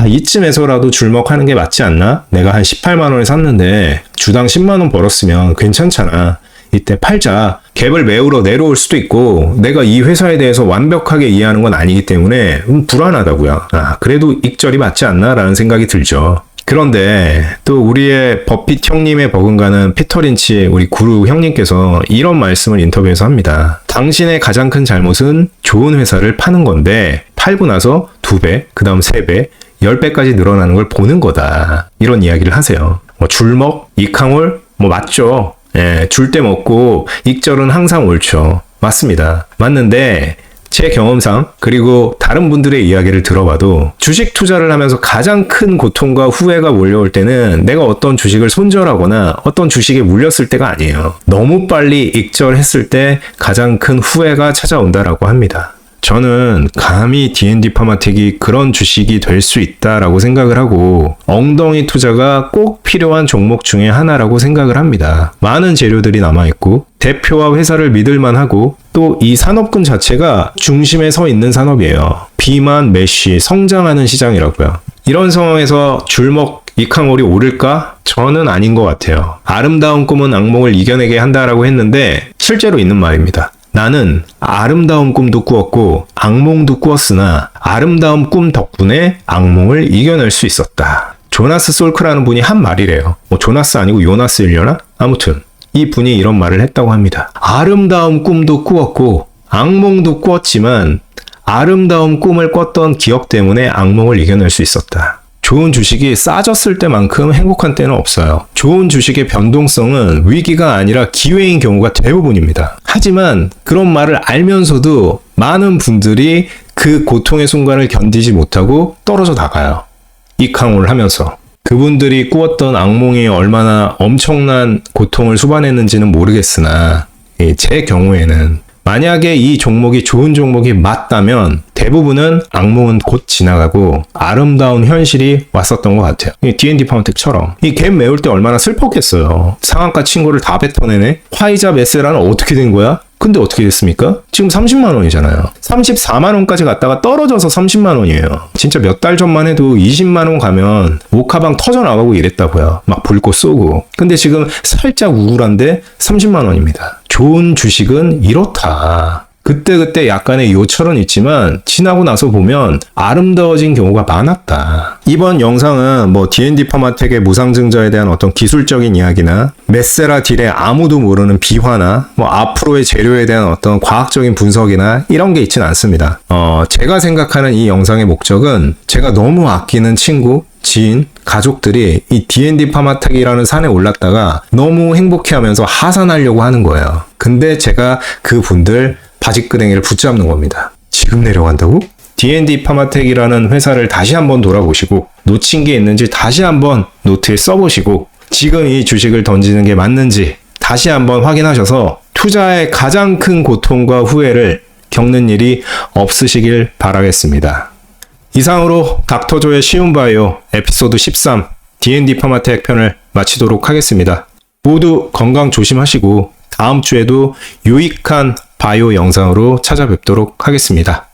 S1: 이쯤에서라도 줄먹하는 게 맞지 않나? 내가 한 18만원에 샀는데 주당 10만원 벌었으면 괜찮잖아. 이때 팔자. 갭을 메우러 내려올 수도 있고 내가 이 회사에 대해서 완벽하게 이해하는 건 아니기 때문에 불안하다고요. 그래도 익절이 맞지 않나? 라는 생각이 들죠. 그런데 또 우리의 버핏 형님의 버금가는 피터 린치 우리 구루 형님께서 이런 말씀을 인터뷰에서 합니다. 당신의 가장 큰 잘못은 좋은 회사를 파는 건데 팔고 나서 2배, 그 다음 3배, 10배까지 늘어나는 걸 보는 거다. 이런 이야기를 하세요. 뭐 줄먹, 이캉올, 뭐 맞죠. 줄 때 먹고 익절은 항상 옳죠. 맞습니다. 맞는데 제 경험상 그리고 다른 분들의 이야기를 들어봐도 주식 투자를 하면서 가장 큰 고통과 후회가 몰려올 때는 내가 어떤 주식을 손절하거나 어떤 주식에 물렸을 때가 아니에요. 너무 빨리 익절했을 때 가장 큰 후회가 찾아온다라고 합니다. 저는 감히 D&D 파마텍이 그런 주식이 될 수 있다라고 생각을 하고 엉덩이 투자가 꼭 필요한 종목 중에 하나라고 생각을 합니다. 많은 재료들이 남아있고 대표와 회사를 믿을만하고 또 이 산업군 자체가 중심에 서 있는 산업이에요. 비만, 메쉬, 성장하는 시장이라고요. 이런 상황에서 줄먹 이캉올이 오를까? 저는 아닌 것 같아요. 아름다운 꿈은 악몽을 이겨내게 한다라고 했는데 실제로 있는 말입니다. 나는 아름다운 꿈도 꾸었고 악몽도 꾸었으나 아름다운 꿈 덕분에 악몽을 이겨낼 수 있었다. 조나스 솔크라는 분이 한 말이래요. 뭐 조나스 아니고 요나스이려나? 아무튼 이 분이 이런 말을 했다고 합니다. 아름다운 꿈도 꾸었고 악몽도 꾸었지만 아름다운 꿈을 꿨던 기억 때문에 악몽을 이겨낼 수 있었다. 좋은 주식이 싸졌을 때만큼 행복한 때는 없어요. 좋은 주식의 변동성은 위기가 아니라 기회인 경우가 대부분입니다. 하지만 그런 말을 알면서도 많은 분들이 그 고통의 순간을 견디지 못하고 떨어져 나가요. 이강호를 하면서. 그분들이 꾸었던 악몽이 얼마나 엄청난 고통을 수반했는지는 모르겠으나 제 경우에는 만약에 이 종목이 좋은 종목이 맞다면 대부분은 악몽은 곧 지나가고 아름다운 현실이 왔었던 것 같아요. D&D 파운텍처럼. 이 갭 메울 때 얼마나 슬펐겠어요. 상한가 친구를 다 뱉어내네. 화이자 메세라는 어떻게 된 거야? 근데 어떻게 됐습니까? 지금 30만 원이잖아요. 34만 원까지 갔다가 떨어져서 30만 원이에요. 진짜 몇 달 전만 해도 20만 원 가면 오카방 터져나가고 이랬다고요. 막 불꽃 쏘고. 근데 지금 살짝 우울한데 30만 원입니다. 좋은 주식은 이렇다. 그때그때 약간의 요철은 있지만 지나고 나서 보면 아름다워진 경우가 많았다. 이번 영상은 D&D 파마텍의 무상증자에 대한 어떤 기술적인 이야기나 메세라 딜의 아무도 모르는 비화나 앞으로의 재료에 대한 어떤 과학적인 분석이나 이런 게 있진 않습니다. 제가 생각하는 이 영상의 목적은 제가 너무 아끼는 친구, 지인, 가족들이 이 D&D 파마텍이라는 산에 올랐다가 너무 행복해하면서 하산하려고 하는 거예요. 근데 제가 그분들 바지끄댕이를 붙잡는 겁니다. 지금 내려간다고? D&D 파마텍이라는 회사를 다시 한번 돌아보시고 놓친 게 있는지 다시 한번 노트에 써보시고 지금 이 주식을 던지는 게 맞는지 다시 한번 확인하셔서 투자의 가장 큰 고통과 후회를 겪는 일이 없으시길 바라겠습니다. 이상으로 닥터조의 쉬운 바이오 에피소드 13 D&D 파마텍 편을 마치도록 하겠습니다. 모두 건강 조심하시고 다음 주에도 유익한 바이오 영상으로 찾아뵙도록 하겠습니다.